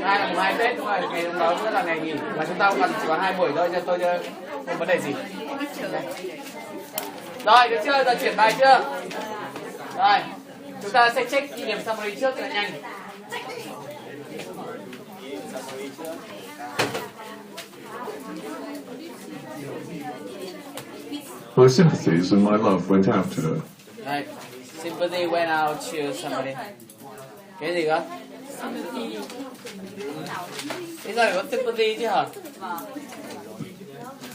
Hai là mùng 2 Tết đúng rồi, ngày hôm đó cũng là ngày nghỉ và chúng ta còn chỉ có 2 buổi thôi cho tôi không vấn đề gì. Rồi, được chưa? Giờ chuyển bài chưa? Rồi, chúng ta sẽ check kỷ niệm summary trước cho nhanh. My sympathies and my love went out to her. Right. Sympathy went out to somebody. Cái gì cơ? Thế giờ phải có sympathy chứ hả?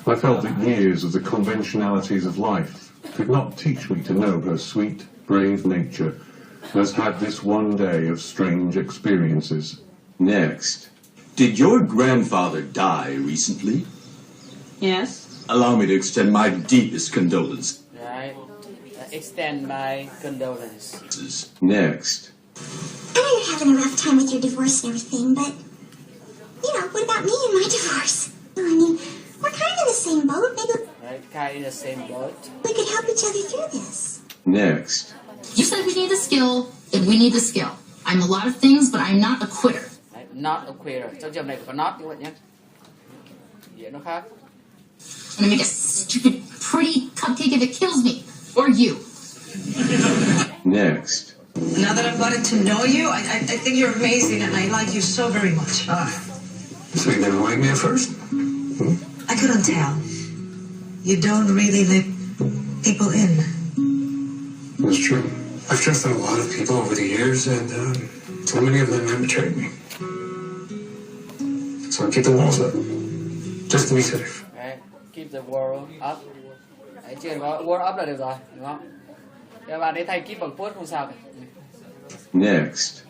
I felt that years of the conventionalities of life could not teach me to know her sweet, brave nature has had this one day of strange experiences. Next. Did your grandfather die recently? Yes. Allow me to extend my deepest condolences. Right. Extend my condolences. Next. I know you're having a rough time with your divorce and everything, but, you know, what about me and my divorce? I mean, we're kind of in the same boat. Maybe Right, kind of in the same boat. we could help each other through this. Next. You said we need the skill, and we need the skill. I'm a lot of things, but I'm not a quitter. Right, not a quitter. Trong trường này có not như vậy nhé. Nghĩa nó khác. I'm gonna make a stupid, pretty cupcake if it kills me. Or you. Next. Now that I've gotten to know you, I think you're amazing and I like you so very much. So you didn't like me at first? I couldn't tell. You don't really let people in. It's true. I've trusted a lot of people over the years, and so many of them have betrayed me. So I keep the walls up, just to be safe. Right. Keep the world up. Đấy, Đấy, chỉ cần có warm up là được rồi, đúng không? Các bạn ấy thay keep bằng foot không sao cả. Next.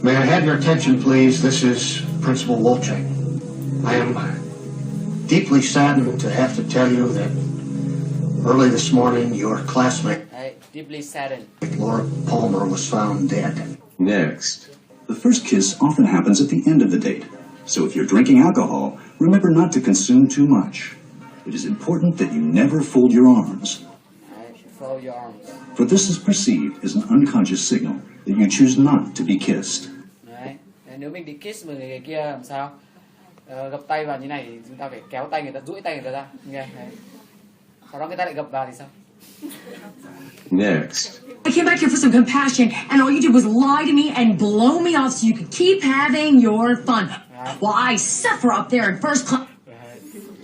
May I have your attention, please? This is Principal Wolchek. I am deeply saddened to have to tell you that early this morning, your classmate, Đấy, deeply saddened. Laura Palmer, was found dead. Next. The first kiss often happens at the end of the date. So if you're drinking alcohol, remember not to consume too much. It is important that you never fold your arms, Đấy, fold your arms. for this is perceived as an unconscious signal that you choose not to be kissed. Đấy, nếu mình đi kiss một người kia làm sao? Gập tay vào như này thì chúng ta phải kéo tay người ta, duỗi tay người ta ra. Đấy. Sau đó người ta lại gập vào thì sao? Next. I came back here for some compassion, and all you did was lie to me and blow me off so you could keep having your fun. While I suffer up there in first class.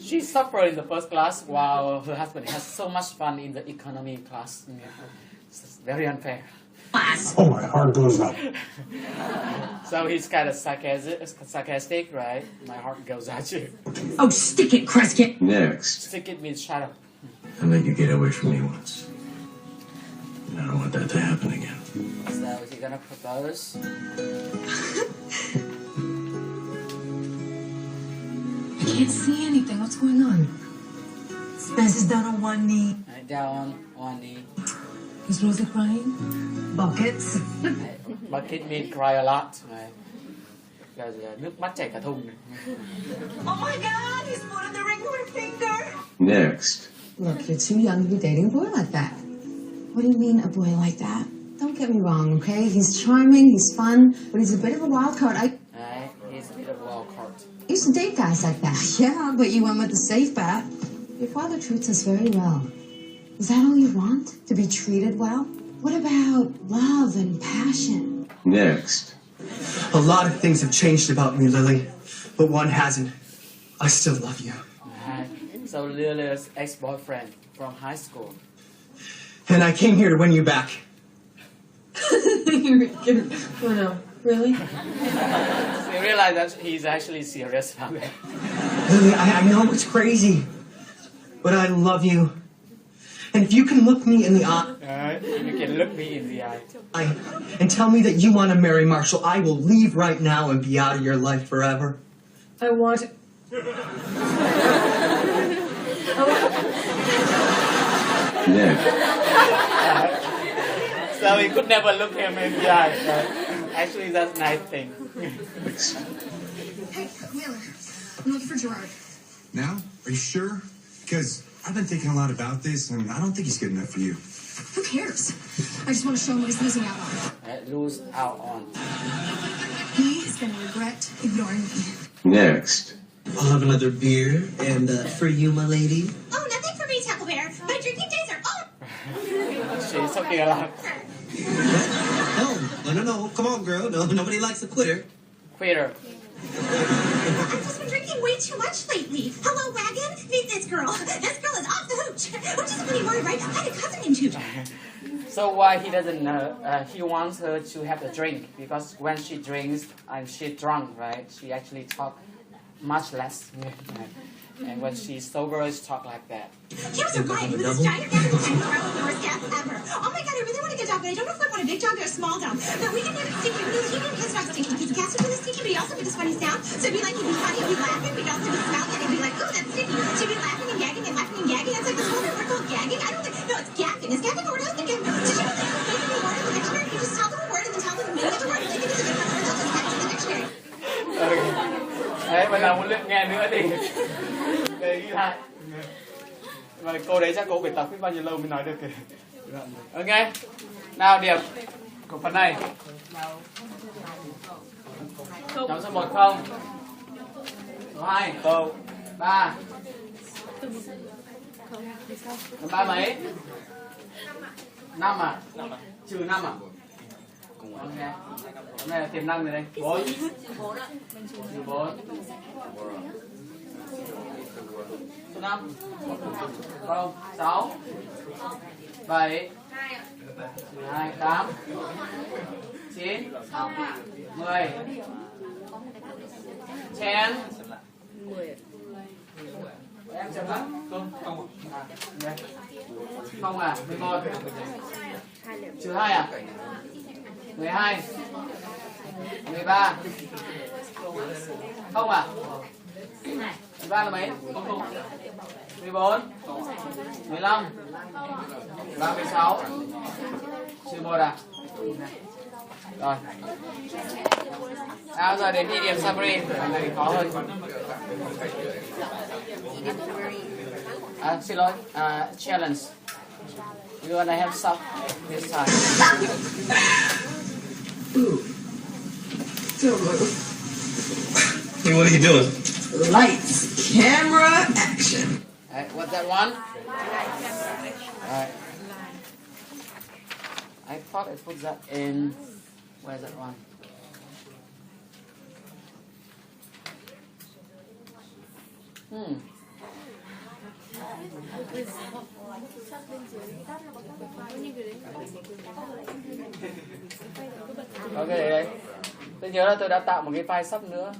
She suffered in the first class while her husband has so much fun in the economy class. It's very unfair. Oh, my heart goes up. So he's kind of sarcastic, right? My heart goes out too. Oh, stick it, Kreskin. Next. Stick it means shut up. I let you get away from me once. I don't want that to happen again. So is he gonna propose? I can't see anything. What's going on? Spencer's down on one knee. Right, down one knee. Is Rosie crying? Buckets. Bucket means cry a lot. Right. Là nước mắt chảy cả thùng. Oh my God! He's putting the ring on her finger. Next. Look, you're too young to be dating a boy like that. What do you mean, a boy like that? Don't get me wrong, okay? He's charming, he's fun, but he's a bit of a wild card. Right, he's a bit of a wild card. I used to date guys like that. Yeah, but you went with the safe bet. Your father treats us very well. Is that all you want? To be treated well? What about love and passion? Next. A lot of things have changed about me, Lily, but one hasn't. I still love you. So Lily's ex-boyfriend from high school. And I came here to win you back. Oh no, really? So you realize that he's actually serious about it. Lily, I know it's crazy, but I love you. And if you can look me in the eye, You can look me in the eye. and tell me that you want to marry Marshall, I will leave right now and be out of your life forever. I want. Next. So he could never look him in the eye. Actually, that's a nice thing. Hey, Wheeler, I'm looking for Gerard. Now? Are you sure? Because I've been thinking a lot about this, and I don't think he's good enough for you. Who cares? I just want to show him what he's losing out on. Lose out on. He is going to regret ignoring me. Next. I'll have another beer, and for you, my lady. Oh, nothing for me, Tackle Bear. My drinking days are up. She's talking a lot. No. Come on, girl. No, nobody likes a quitter. Quitter. I've just been drinking way too much lately. Hello, wagon. Meet this girl. This girl is off the hooch. Which is a funny word, right? I had a cousin named Hooch. So why he doesn't he wants her to have a drink, because when she drinks and she's drunk, right, she actually talk much less. And when she's sober, she talk like that. Here's a riot with this giant gas tank around the worst gas ever. Oh my god, I really want to get a dog, but I don't know if I want a big dog or a small dog. But we can make it stinky. He can his dog stinky. Because Gas would be stinky, but he also made this funny sound. So it'd be like, he'd be funny, he'd be laughing, but he'd also be smelling it and be like, ooh, that's stinky. So he'd be laughing and gagging and laughing and gagging. It's like this whole word called gagging. I don't think, no, it's gagging. Is gagging a word? I was thinking, did you know that if you word in the dictionary, you just tell them a word and then tell them the meaning of the word. If they think it's a good word, they'll just add it to the dictionary. Đấy, mà nào muốn nghe nữa thì để ghi lại. Và cô đấy chắc cô phải tập biết bao nhiêu lâu mới nói được kìa. Ok. Nào điểm của phần này. Nhóm số 1 không. Số 2 không. 3. Số 3 mấy? 5 à? Trừ 5 à? Ok. Hôm nay là tiềm năng rồi đây. 4. Trừ 4. Số 5. Không. 6. 7. 2. 8. 9. 10. 10. Em chấm lại. Không. Không à? 11. Trừ 2 à? 12. 13. Không à? 13 là mấy? 14. 15. 36. Trừ 1 à? Rồi. Nào giờ đến địa điểm summary. Này khó hơn. Xin lỗi. Challenge. We're gonna have some this time. Don't move. Hey, what are you doing? Lights, camera, action. Alright, what's that one? Alright. I thought I put that in. Where's that one? Ok đấy. Tôi nhớ là tôi đã tạo một cái file sub nữa.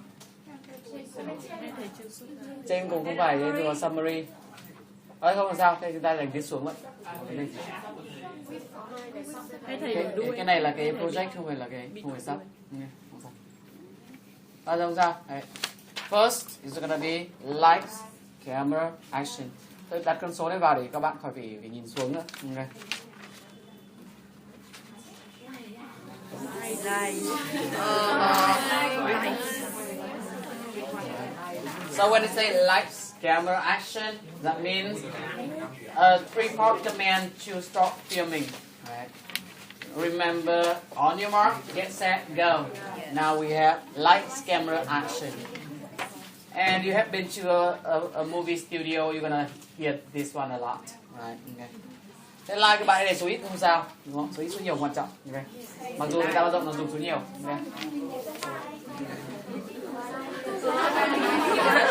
Trên cùng không phải thì vào summary. Không làm sao, thế chúng ta đánh tiếp xuống vậy. Cái này là cái project không phải là cái sub. Không sao. First is gonna be lights, camera, action. Tôi đặt con số này vào để các bạn khỏi phải nhìn xuống nữa. Okay. So when I say lights, camera, action, that means a 3-part command to start filming. Right. Remember, on your mark, get set, go. Now we have lights, camera, action. And you have been to a movie studio, you're gonna hear this one a lot. Right. Okay. Thế like cái bài này số ít không sao, đúng không? Số ít số nhiều quan trọng. Okay. Mặc dù người ta lao động nó dùng số nhiều. Okay.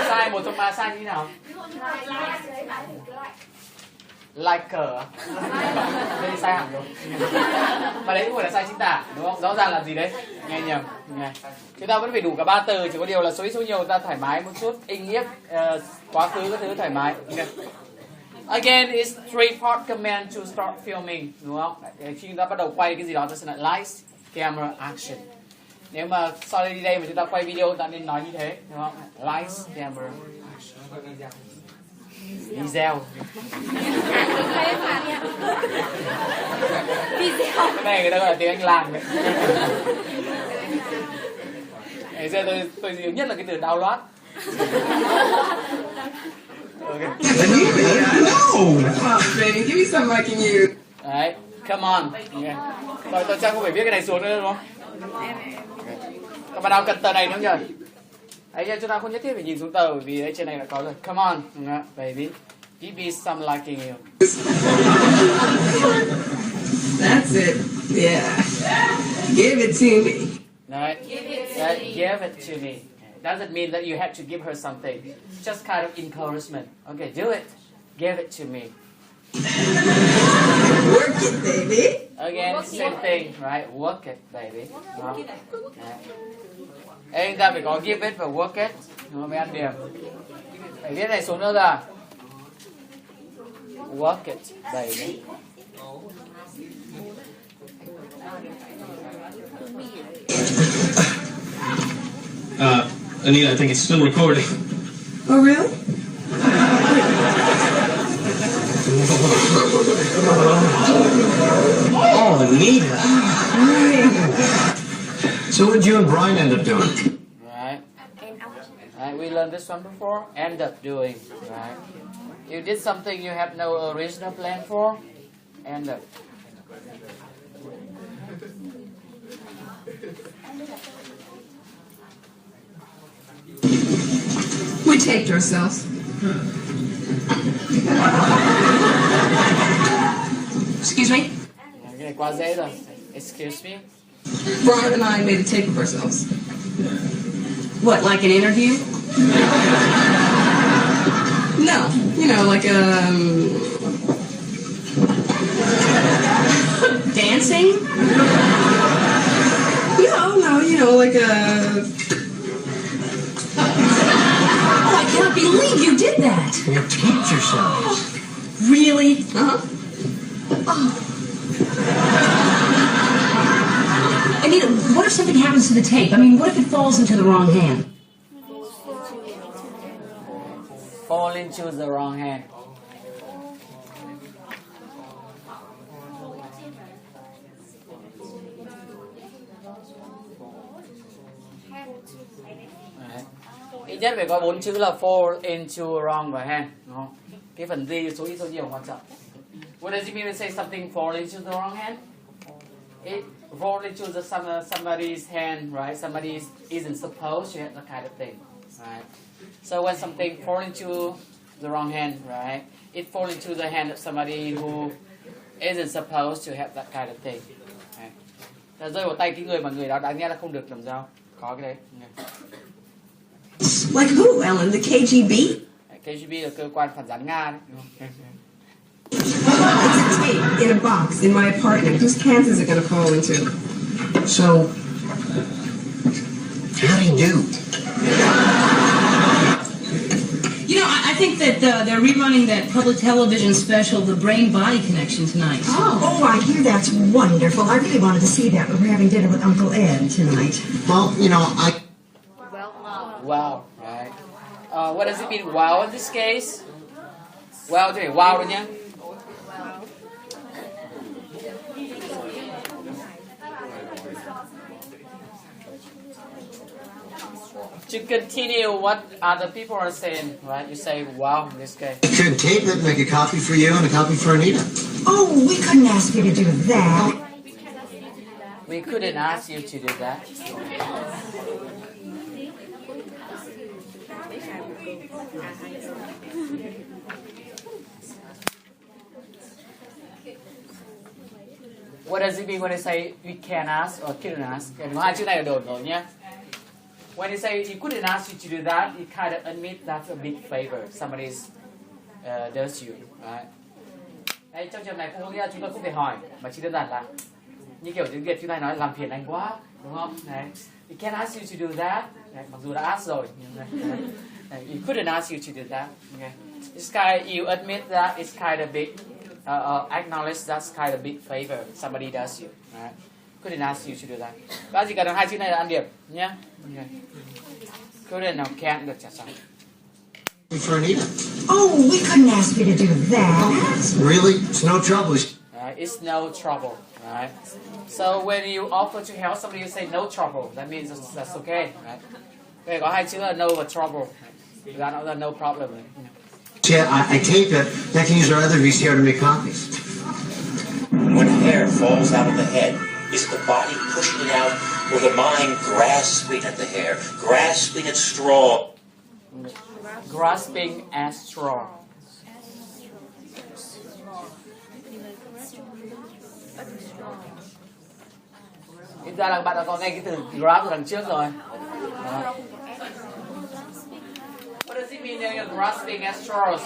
Sai một trong ba sai như thế nào? Like cờ. Đây sai hẳn rồi. Mà đấy không phải là sai chính tả, đúng không? Rõ ràng là gì đấy? Nghe nhầm. Nghe. Chúng ta vẫn phải đủ cả 3 từ, chỉ có điều là số ít số nhiều ta thoải mái một chút, English, quá khứ các thứ thoải mái. Okay. Again, it's 3-part command to start filming, đúng không? Khi chúng ta bắt đầu quay cái gì đó, ta sẽ là lights, camera, action. Nếu mà sau đây đi đây mà chúng ta quay video, ta nên nói như thế, đúng không? Lights, camera, action. Video. Cái này người ta gọi là tiếng Anh làng đấy. Ngày xưa tôi nhiều nhất là cái từ download. Okay. No! Come on, baby, give me something I can use. Đấy, come on. Okay. Rồi tôi chắc không phải viết cái này xuống nữa đúng không? Okay. Các bạn nào cần tờ này nữa nhỉ? Đấy, chúng ta không nhất thiết phải nhìn xuống tờ vì đấy trên này đã có rồi. Come on, baby. Give me some liking you. That's it. Yeah. Give it to me. Right? Give it to me. Doesn't mean that you have to give her something. Just kind of encouragement. Okay, do it. Give it to me. Work it, baby. Again, same thing, right? Work it, baby. Ê, chúng ta phải có give it và work it. Nó mới ăn điểm. Phải viết này xuống nữa ra. Work it, baby. Anita, I think it's still recording. Oh, really? Oh, Anita. So what did you and Brian end up doing? Right. We learned this one before. End up doing. Right. You did something you have no original plan for. End up. We taped ourselves. Excuse me? Cái này quá dễ rồi. Excuse me? Brian and I made a tape of ourselves. What, like an interview? No, you know, like dancing? No, you know, like Oh, I can't believe you did that. You taped yourself. Really? Huh? Anita, what if something happens to the tape? I mean, what if it falls into the wrong hand? Fall into the wrong hand. Đấy. Ít nhất phải có 4 chữ là fall into wrong và hand, đúng không? Cái phần gì số ít số nhiều quan trọng. What does it mean to say something fall into the wrong hand? It fall into somebody's hand, right? Somebody isn't supposed to have that kind of thing, right? So when something fall into the wrong hand, right? It fall into the hand of somebody who isn't supposed to have that kind of thing. Right? Là rơi vào tay cái người mà người đó đáng nghe là không được làm sao? Có cái đấy. Like who, Ellen? The KGB? KGB là cơ quan phản gián Nga đấy. It's a tape in a box in my apartment. Whose hands is it going to fall into? So, how do you do? You know, I think that they're rerunning that public television special, The Brain-Body Connection, tonight. Oh, I hear that's wonderful. I really wanted to see that, but we're having dinner with Uncle Ed tonight. Well, you know, Wow, right. What does it mean, wow, in this case? Wow, thì wow rồi nhá. To continue what other people are saying, right? You say wow in this case. You could tape it, make a copy for you and a copy for Anita. Oh, we couldn't ask you to do that. We couldn't ask you to do that. What does it mean when they say we can ask or couldn't ask? Hai chữ này là đồn rồi nhé. When they say he couldn't ask you to do that, you kind of admit that's a big favor somebody does you, right? Đấy, trong trường này không có nghĩa là chúng ta không thể hỏi, mà chỉ đơn giản là như kiểu tiếng Việt chúng ta nói làm phiền anh quá, đúng không? Đấy, he can't ask you to do that. Đấy, mặc dù đã ask rồi, nhưng đấy, he couldn't ask you to do that. Okay. It's kind of, you admit that it's kind of big, acknowledge that's kind of big favor somebody does you, right? Couldn't ask you to do that. Và chỉ cần hai chữ này là ăn điểm nhé. Okay. Couldn't nào can't được trả xong. For Anita. Oh, we couldn't ask you to do that. Really? It's no trouble. It's no trouble, right? So when you offer to help somebody, you say no trouble. That means that's okay, right? Okay, có hai chữ là no và trouble. That là no problem. Yeah, I tape it. I can use our other VCR to make copies. When hair falls out of the head, is it the body pushing it out or the mind grasping at the hair, grasping at straw? Grasping at straw. Thực ra là bạn đã có nghe cái từ grab từ đằng trước rồi. What does it mean that you're grasping at straws?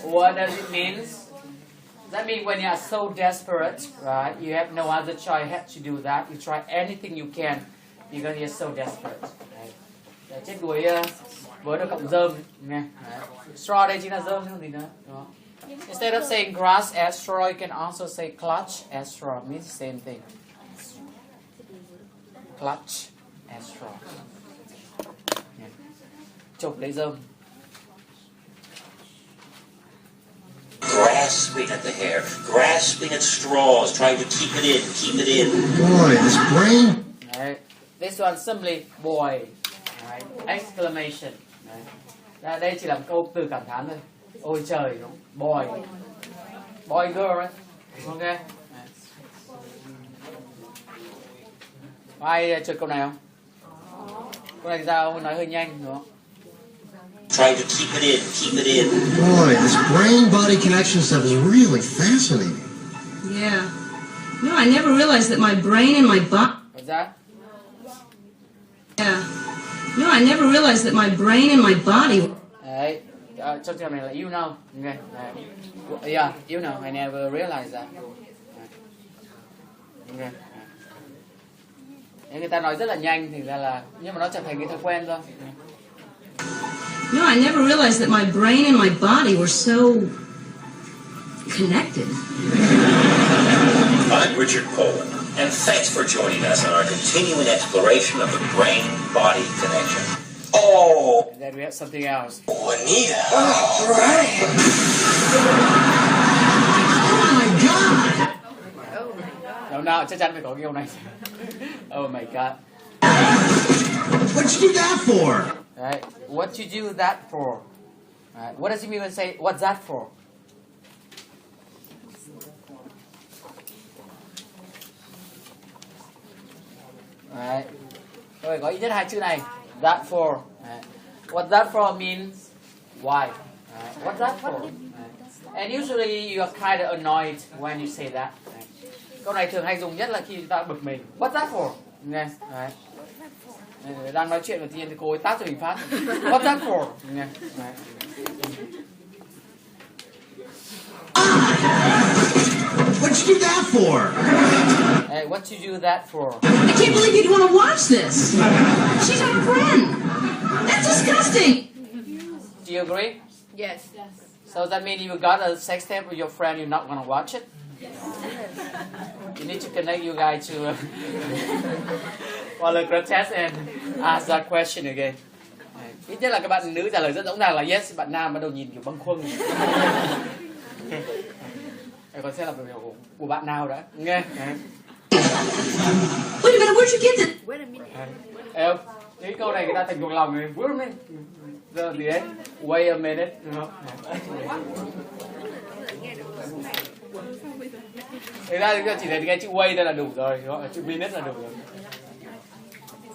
What does it mean? That means when you are so desperate, right? You have no other choice, you have to do that. You try anything you can because you're so desperate. Right? Để chết đuối với được cộng rơm nghe. Straw đây chính là rơm chứ không gì nữa. Đó. Instead of saying grasp at straw, you can also say clutch at straw. Means the same thing. Clutch at straw. Yeah. Chụp lấy rơm. Grasping at the hair, grasping at straws, trying to keep it in, keep it in. Boy, this brain. Right. This one simply boy. Right. Exclamation. Right. Đây chỉ là một câu từ cảm thán thôi. Ôi trời, đúng. Boy. Boy girl, right? Ok. Có ai trượt câu này không? Câu này sao nói hơi nhanh đúng không? Trying to keep it in, keep it in. Boy, this brain-body connection stuff is really fascinating. Yeah. No, I never realized that my brain and my body... What's that? Yeah. No, I never realized that my brain and my body... Đấy. Trong trường này là you know. Okay. Yeah, you know. I never realized that. Okay. Nếu người ta nói rất là nhanh thì ra là nhưng mà nó trở thành cái thói quen thôi. No, I never realized that my brain and my body were so connected. I'm Richard Cole, and thanks for joining us on our continuing exploration of the brain-body connection. Oh! And then we have something else. Juanita! Oh, right! Oh my God! Đâu nào chắc chắn phải có cái câu này. Oh my God. What'd you do that for? Right. What you do that for? Right. What does it mean when say what's that for? Right. Rồi có ít nhất hai chữ này. That for. Right. What that for means why. Right. What's that for? Right. And usually you are kind of annoyed when you say that. Right. Câu này thường hay dùng nhất là khi chúng ta bực mình. What's that for? Nghe. Right. Đang nói chuyện và tự nhiên thì cô ấy tát cho mình phát. What's that for? Nghe. Right. What'd you do that for? Hey, what you do that for? I can't believe you'd want to watch this. She's our friend. That's disgusting. Do you agree? Yes. So does that mean you got a sex tape with your friend, you're not going to watch it? You need to connect you guys to Polygraph test and ask that question again. Ít nhất là các bạn nữ trả lời rất rõ ràng là yes, bạn nam bắt đầu nhìn kiểu bâng khuâng. Còn xem là biểu hiện của bạn nào đã nghe. Wait a minute, where'd you get this? Wait a minute. Em, cái câu này người ta thành thuộc lòng rồi. Wait a minute. Giờ gì đấy? Wait a minute. Thế ra chúng ta chỉ thấy cái chữ wait đây là đủ rồi, chữ minute là đủ rồi.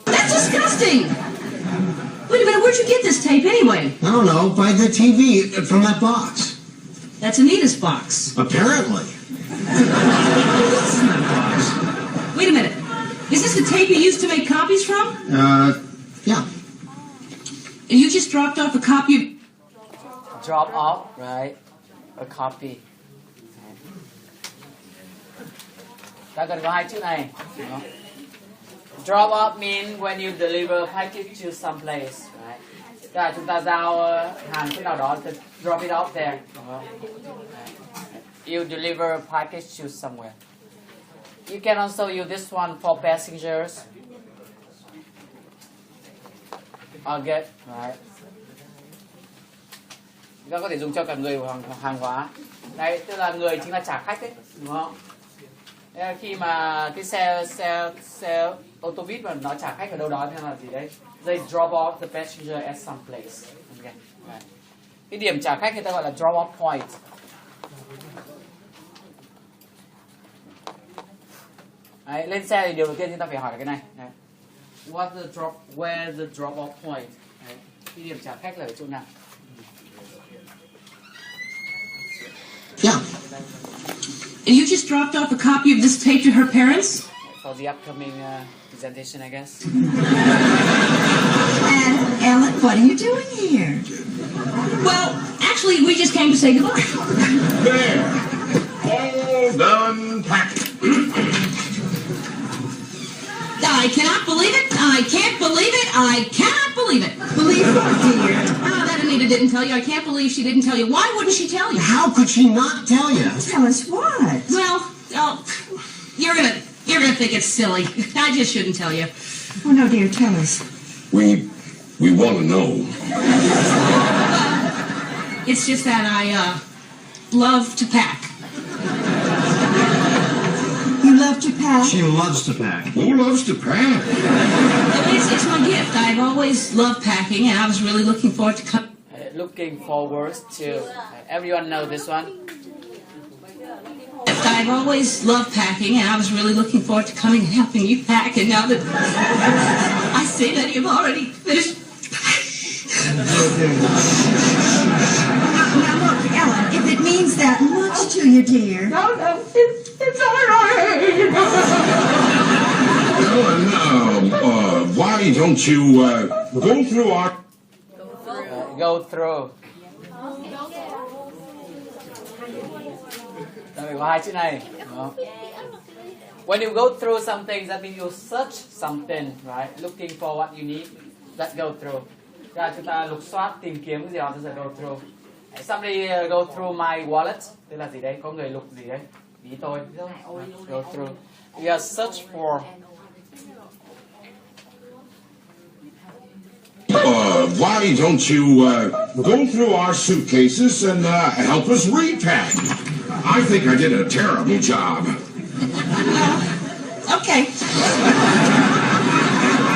That's disgusting. Wait a minute, where'd you get this tape anyway? I don't know. By the TV from that box. That's Anita's box. Apparently. What's in that box? Wait a minute. Is this the tape you used to make copies from? Yeah. And you just dropped off a copy of... Drop off, right? A copy. Ta cần có hai chữ này. Drop off means when you deliver package to some place, right? Tức là chúng ta giao hàng chỗ nào đó, drop it off there. You deliver a package to somewhere. You can also use this one for passengers. Get, right? Chúng ta có thể dùng cho cả người hoặc hàng hóa. Đấy, tức là người chính là trả khách đấy, đúng không? Khi mà cái xe ô tô buýt mà nó trả khách ở đâu đó thì là gì đấy? They drop off the passenger at some place. Okay. Right. Cái điểm trả khách người ta gọi là drop off point. Đấy, lên xe thì điều đầu tiên chúng ta phải hỏi là cái này. Đấy. Where's the drop off point? Đấy. Cái điểm trả khách là ở chỗ nào? Yeah. And you just dropped off a copy of this tape to her parents? For the upcoming presentation, I guess. And Ellen, what are you doing here? Well, actually, we just came to say goodbye. There. All done packing. I cannot believe it. I can't believe it. I cannot believe it. Believe what, dear? Oh, that Anita didn't tell you. I can't believe she didn't tell you. Why wouldn't she tell you? How could she not tell you? Tell us what? Well, you're gonna think it's silly. I just shouldn't tell you. Oh, no, dear, tell us. We want to know. It's just that I love to pack. You love to pack? She loves to pack. Who loves to pack? It's my gift. I've always loved packing, and I was really looking forward to coming. Looking forward to. Everyone know this one? I've always loved packing, and I was really looking forward to coming and helping you pack. And now that I see that you've already finished. Now look, Ellen, if it means that much to you, dear. No, it's all right. Ellen, why don't you go through our... Go through. Phải có hai chữ này. When you go through something, that means you search something, right? Looking for what you need. That go through. Rồi chúng ta lục soát tìm kiếm cái gì đó, chúng ta go through. Somebody go through my wallet, tức là gì đấy? Có người lục gì đấy? Ví tôi. Go through. We search for. Why don't you go through our suitcases and help us repack? I think I did a terrible job. Okay.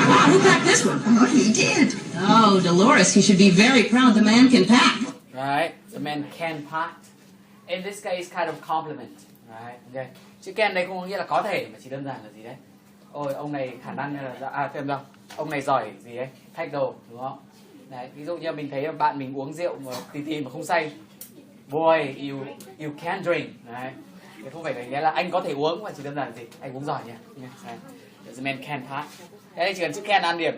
Wow, who packed this one? Oh, he did. Oh, Dolores, he should be very proud the man can pack. Right, the man can pack. In this case, kind of compliment. Right, okay. Chữ can đây không có nghĩa là có thể, mà chỉ đơn giản là gì đấy? Ôi, ông này khả năng là thêm đâu? Ông này giỏi gì đấy? Pack đồ, đúng không? Đấy, ví dụ như mình thấy bạn mình uống rượu mà tí mà không say. Boy, you can drink. Đấy. Thì không phải là nghĩa là anh có thể uống, mà chỉ đơn giản là gì? Anh uống giỏi nhỉ? The man can pack. Đây chỉ cần chữ can ăn điểm.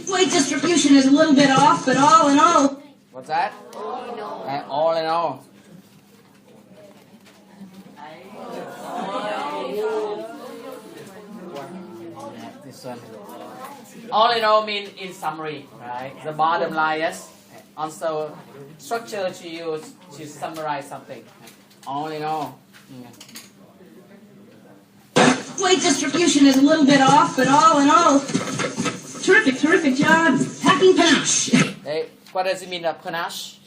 Weight distribution is a little bit off, but all in all. What's that? All in all. This one. All in all mean in summary, right? The bottom line is also structure to use to summarize something. All in all. Weight distribution is a little bit off, but all in all. Terrific job. Packing panache. Đấy, what does it mean panache?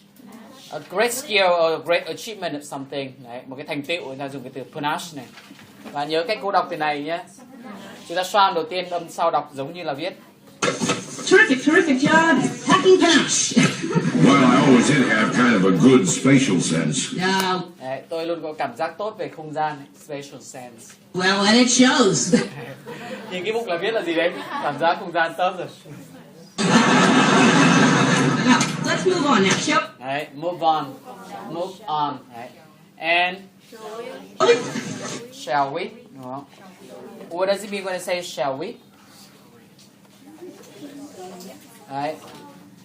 A great skill or a great achievement of something. Đấy, một cái thành tựu, người ta dùng cái từ panache này. Và nhớ cách cô đọc từ này nhé. Chúng ta xoang đầu tiên, âm sau đọc giống như là viết. Terrific job. Packing panache. Well, I always did have kind of a good spatial sense. No. Đấy, tôi luôn có cảm giác tốt về không gian, spatial sense. Well, and it shows. Nhìn cái bụng là biết là gì đấy, cảm giác không gian tốt rồi. Now, let's move on now, shall we? Đấy, move on. Đấy. And shall we? Đúng không? What does it mean when I say shall we? Right?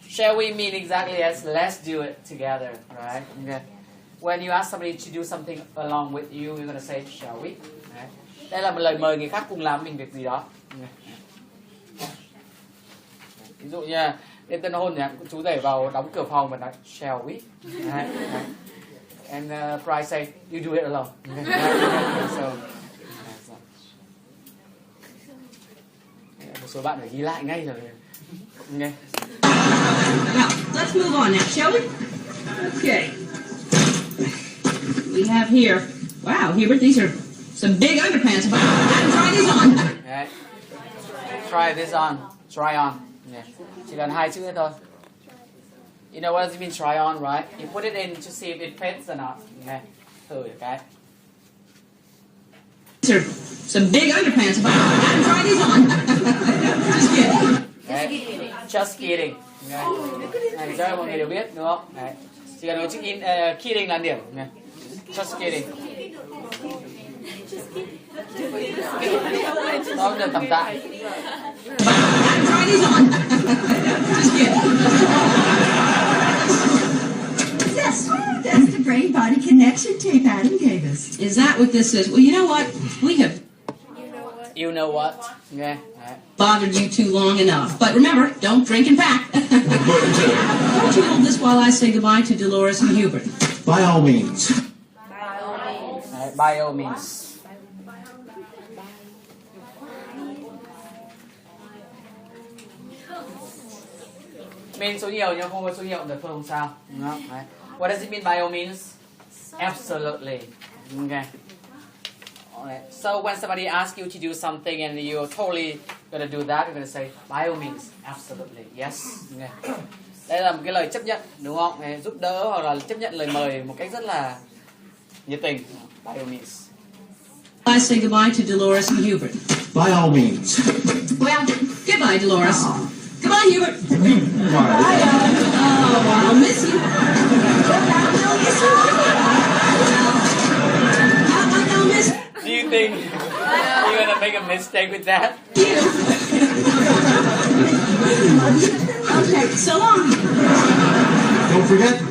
Shall we mean exactly as let's do it together, right? Okay. When you ask somebody to do something along with you, you're gonna say shall we? Right? Đây là một lời mời người khác cùng làm mình việc gì đó. Ví dụ như đêm tân hôn nhỉ, chú rể vào đóng cửa phòng và nói shall we? Right? And Price say you do it alone. So, một số bạn phải ghi lại ngay rồi. Okay. Now, let's move on now, shall we? Okay. We have here, wow, Hubert, these are some big underpants. If I can try these on. Okay. Try this on. Try on. Yeah. Chỉ cần hai chữ nữa thôi. You know what does it mean try on, right? You put it in to see if it fits or not. Okay. Thử cái. These are some big underpants. If I can try these on. Just kidding. Okay. Just kidding. Okay. Này cho mọi người đều biết đúng không? Đấy. Chỉ cần có chữ kidding là điểm. Okay. Just kidding. Đó là tầm tại. Try these on. Just kidding. Yes, that's the brain body connection tape Adam gave us. Is that what this is? Well, you know what? We have You know what? Okay. Bothered you too long enough. But remember, don't drink and pack. Won't you hold this while I say goodbye to Dolores and Hubert? By all means. By all means. Mean số nhiều nhưng không có số hiệu được không sao? No. Right. What does it mean by all means? Absolutely. Okay. Alright. So when somebody asks you to do something and you're totally gonna do that, you're gonna say by all means, absolutely, yes. Okay. Đây là một cái lời chấp nhận, đúng không? Giúp đỡ hoặc là chấp nhận lời mời một cách rất là nhiệt tình. By all means. I say goodbye to Dolores and Hubert. By all means. Well, goodbye, Dolores. Goodbye, Hubert. Bye. Oh, I'll miss you. I'll miss you. Do you think you're gonna make a mistake with that? Okay, so long. Don't forget.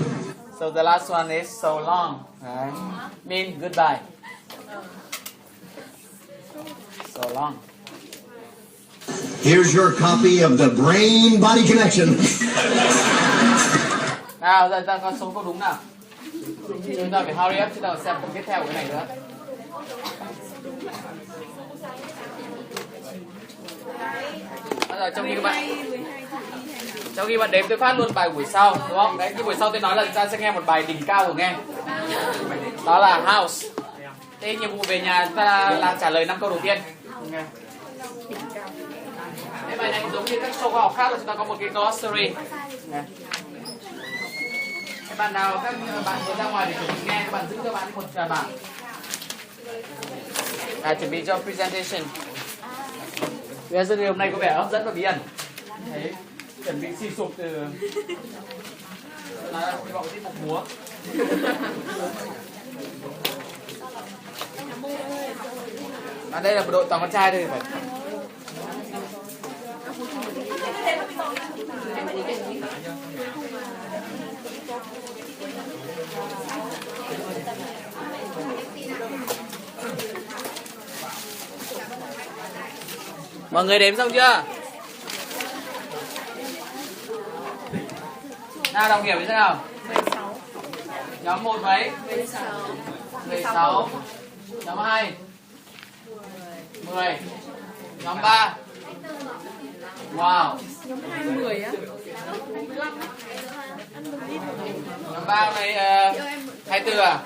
So the last one is so long, right? Mean goodbye. So long. Here's your copy of the Brain Body Connection. Nào, giờ ta có số câu đúng nào. Chúng ta phải hurry up, chúng ta phải xem câu tiếp theo của cái này nữa. Bây giờ trong khi bạn đếm tôi phát luôn bài buổi sau, đúng không? Đấy, cái buổi sau tôi nói là ta sẽ nghe một bài đỉnh cao của nghe. Đó là House. Thế nhiệm vụ về nhà ta là trả lời 5 câu đầu tiên. Thế bài này giống như các show khoa học khác là chúng ta có một cái glossary. Các bạn nào, các bạn muốn ra ngoài để chuẩn bị nghe, các bạn giữ cho bạn một bảng. Chuẩn bị cho presentation. Presentation hôm nay có vẻ hấp dẫn và bí ẩn. Đấy, chuẩn bị suy sụp từ là hy vọng tiết mục múa. Đây là một đội toàn con trai thôi phải. Mọi người đếm xong chưa? Nào đồng nghiệp như thế nào? 16. Nhóm 1 mấy? 16. Nhóm 2 10. Nhóm 3 wow. Nhóm 2 10 á. Nhóm 3 này 24 à?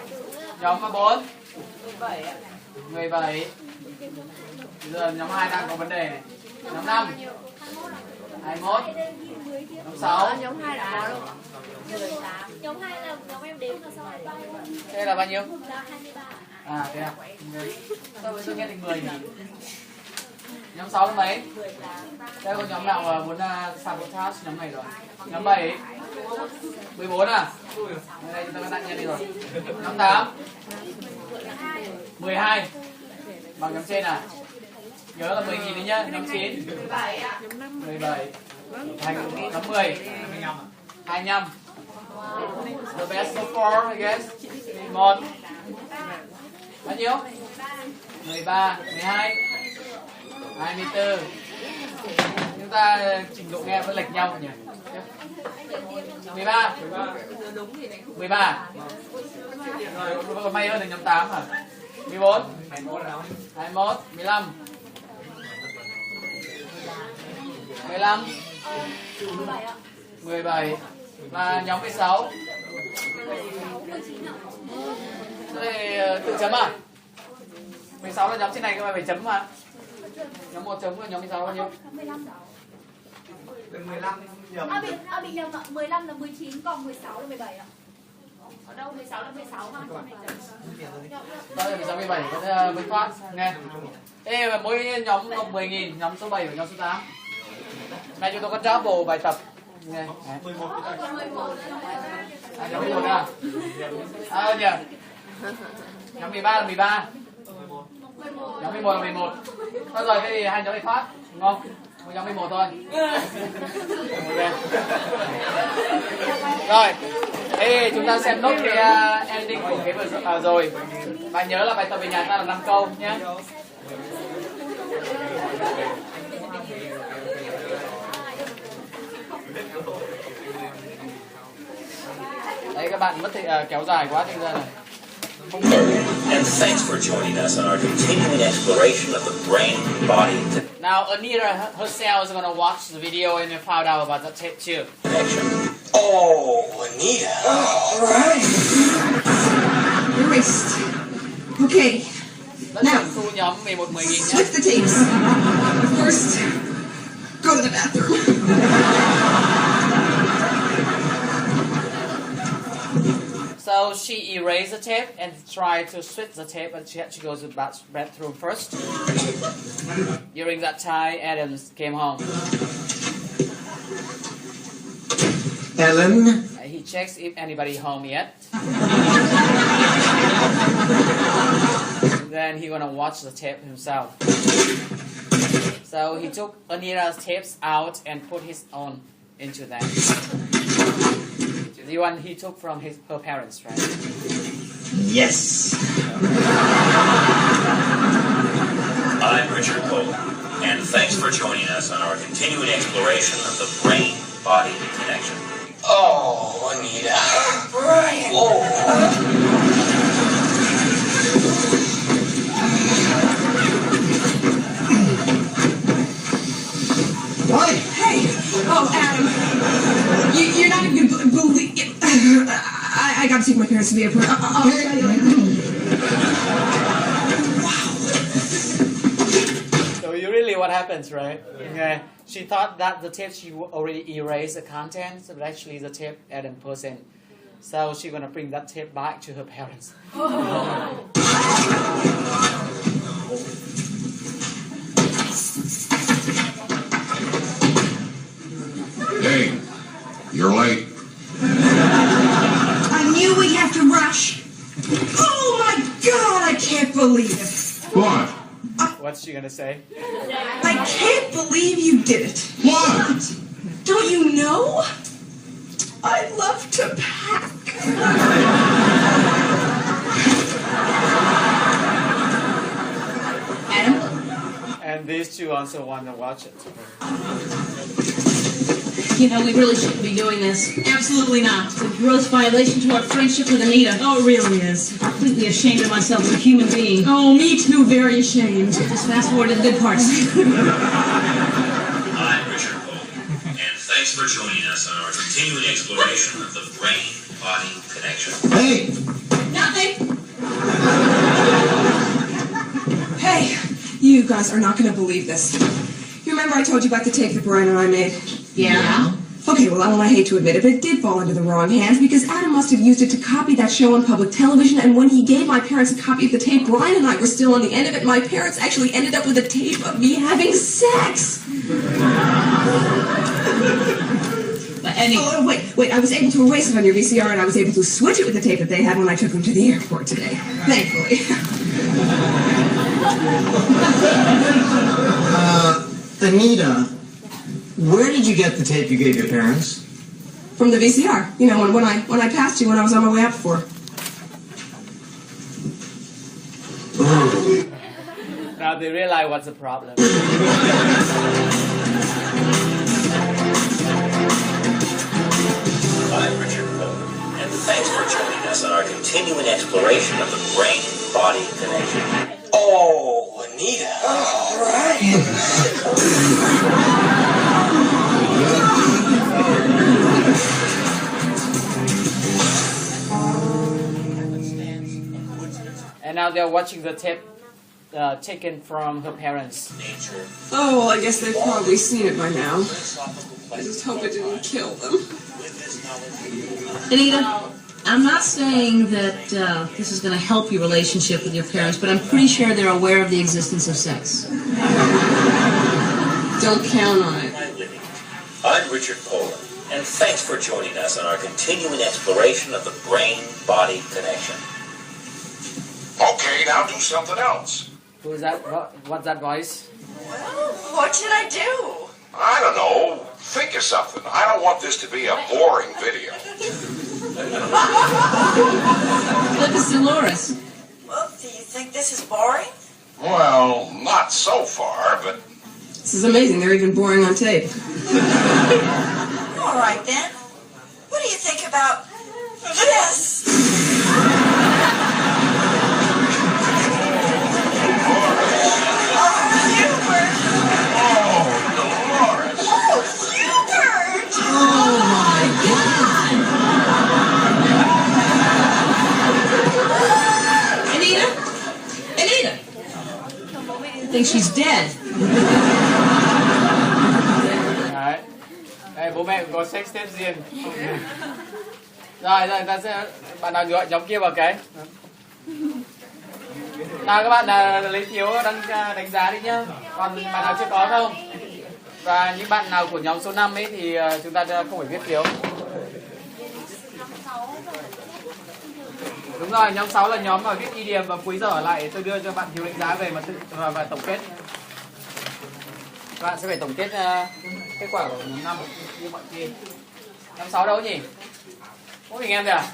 Nhóm 4 17. Giờ nhóm 2 đang có vấn đề này. Nhóm 5 21. Nhóm 6 nhóm 2 đã có đâu. Nhóm 2 là nhóm em đếm là sao? Thế là bao nhiêu? Là 23. À thế à? Sao tôi nghe thành 10 nhỉ? Nhóm 6 là mấy? Thế có nhóm nào muốn sabotage nhóm này rồi? Nhóm 7 14 à? Đây chúng ta có nạn nhân đi rồi. Nhóm 8 12 bằng nhóm trên à? Nhớ là 10.000 đi nhá. Nhóm 9 17 nhóm 10 25 the best so far I guess 11 bao nhiêu? 13 12 24. Chúng ta trình độ nghe vẫn lệch nhau nhỉ? 13 13 rồi còn may hơn là nhóm 8 hả? 14 21 15 17 và nhóm 16. Đây tự chấm à? 16 là nhóm trên này các bạn phải chấm mà. Nhóm 1 chấm và nhóm 16 bao nhiêu? 15. 15 nhầm. Bị nhầm ạ. 15 là 19 còn 16 là 17 ạ. Ở đâu 16 là 16 mà. Đây là 16 17 có mới thoát nghe. Ê mà mỗi nhóm gồm 10.000, nhóm số 7 và nhóm số 8. Này chúng tôi có double bài tập. Nghe. 11. Nhóm 11 à? Nhỉ. Nhóm 13 là 13. Nhóm 11 là 11. Thôi rồi cái thì hai nhóm này thoát, đúng không? Một nhóm 11 thôi. Rồi. Thế chúng ta xem nốt cái ending của cái vừa rồi. Bạn nhớ là bài tập về nhà ta là 5 câu nhé. Đấy các bạn mất kéo dài quá thành ra này. And thanks for joining us on our continuing exploration of the brain body Now Anita herself is going to watch the video and find out about the tape too. connection. Oh, Anita. All right. Erased. Okay. Now, nhóm 11 10.000 switch the tapes. First, go to the bathroom. So she erased the tape and tried to switch the tape, and she goes to the bathroom first. During that time, Adams came home. Ellen? He checks if anybody home yet. Then he gonna watch the tape himself. So he took Anita's tapes out and put his own into them. The one he took from her parents, right? Yes. I'm Richard Pope, and thanks for joining us on our continuing exploration of the brain-body connection. Oh, Anita. Brian. What? Hey! Oh, Adam. You're not even going to believe it. I got to take my parents to the airport. I'll tell you later. So really what happens, right? Okay. She thought that the tape, she already erased the contents, but actually the tape added %. So she's going to bring that tape back to her parents. Hey, you're late. I knew we'd have to rush. Oh my God, I can't believe it. What? What's she going to say? I can't believe you did it. What? Don't you know? I love to pack. Adam? And these two also want to watch it. You know, we really shouldn't be doing this. Absolutely not. It's a gross violation to our friendship with Anita. Oh, it really is. I'm completely ashamed of myself as a human being. Oh, me too. Very ashamed. Just fast forward to the good parts. I'm Richard Cole, and thanks for joining us on our continuing exploration of the brain-body connection. Hey! Nothing. Hey, you guys are not going to believe this. You remember I told you about the tape that Brian and I made? Yeah? Okay, well, I hate to admit it, but it did fall into the wrong hands because Adam must have used it to copy that show on public television, and when he gave my parents a copy of the tape, Brian and I were still on the end of it, and my parents actually ended up with a tape of me having sex. But anyway. Oh, wait, I was able to erase it on your VCR, and I was able to switch it with the tape that they had when I took them to the airport today. Thankfully. Anita, where did you get the tape you gave your parents? From the VCR. You know, when I passed you when I was on my way out before. Now they realize what's the problem. I'm Richard Cole, and thanks for joining us on our continuing exploration of the brain-body connection. Oh, Anita. Oh, Brian. And now they're watching the tape taken from her parents. Oh, well, I guess they've probably seen it by now. I just hope it didn't kill them. Anita, I'm not saying that this is going to help your relationship with your parents, but I'm pretty sure they're aware of the existence of sex. Don't count on it. I'm Richard Poland, and thanks for joining us on our continuing exploration of the brain-body connection. Okay, now do something else. Who is that? What's that voice? Well, what should I do? I don't know. Think of something. I don't want this to be a boring video. Look, it's Dolores. Well, do you think this is boring? Well, not so far, but... This is amazing. They're even boring on tape. All right, then. What do you think about this? I think she's dead. Đấy. Đây, bố mẹ có sex tape riêng. Rồi, ta sẽ... Bạn nào gọi nhóm kia vào cái. Nào các bạn lấy phiếu đánh giá đi nhá. Còn bạn nào chưa có không? Và những bạn nào của nhóm số 5 ấy thì chúng ta không phải viết phiếu. Đúng rồi, nhóm 6 là nhóm mà viết ghi điểm và cuối giờ ở lại tôi đưa cho bạn phiếu đánh giá về và tổng kết. Bạn sẽ phải tổng kết kết quả của nhóm 5 như mọi khi. Nhóm 6 đâu nhỉ? Mỗi mình em rồi à?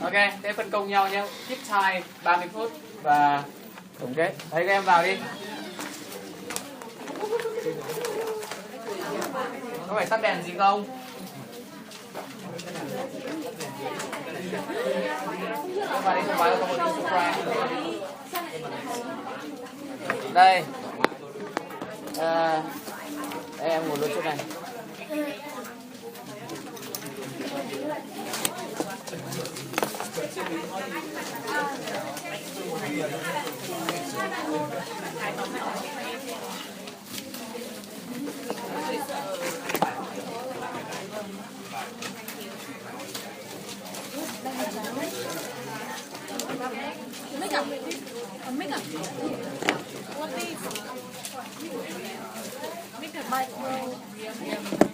Ok, thế phân công nhau nhé. Keep time 30 phút và tổng kết. Đấy các em vào đi. Có phải tắt đèn gì không? Không phải là có một cái surprise. Đây. Đây em ngồi luôn chỗ này. Makeup. Makeup. What is? Makeup by Makeup.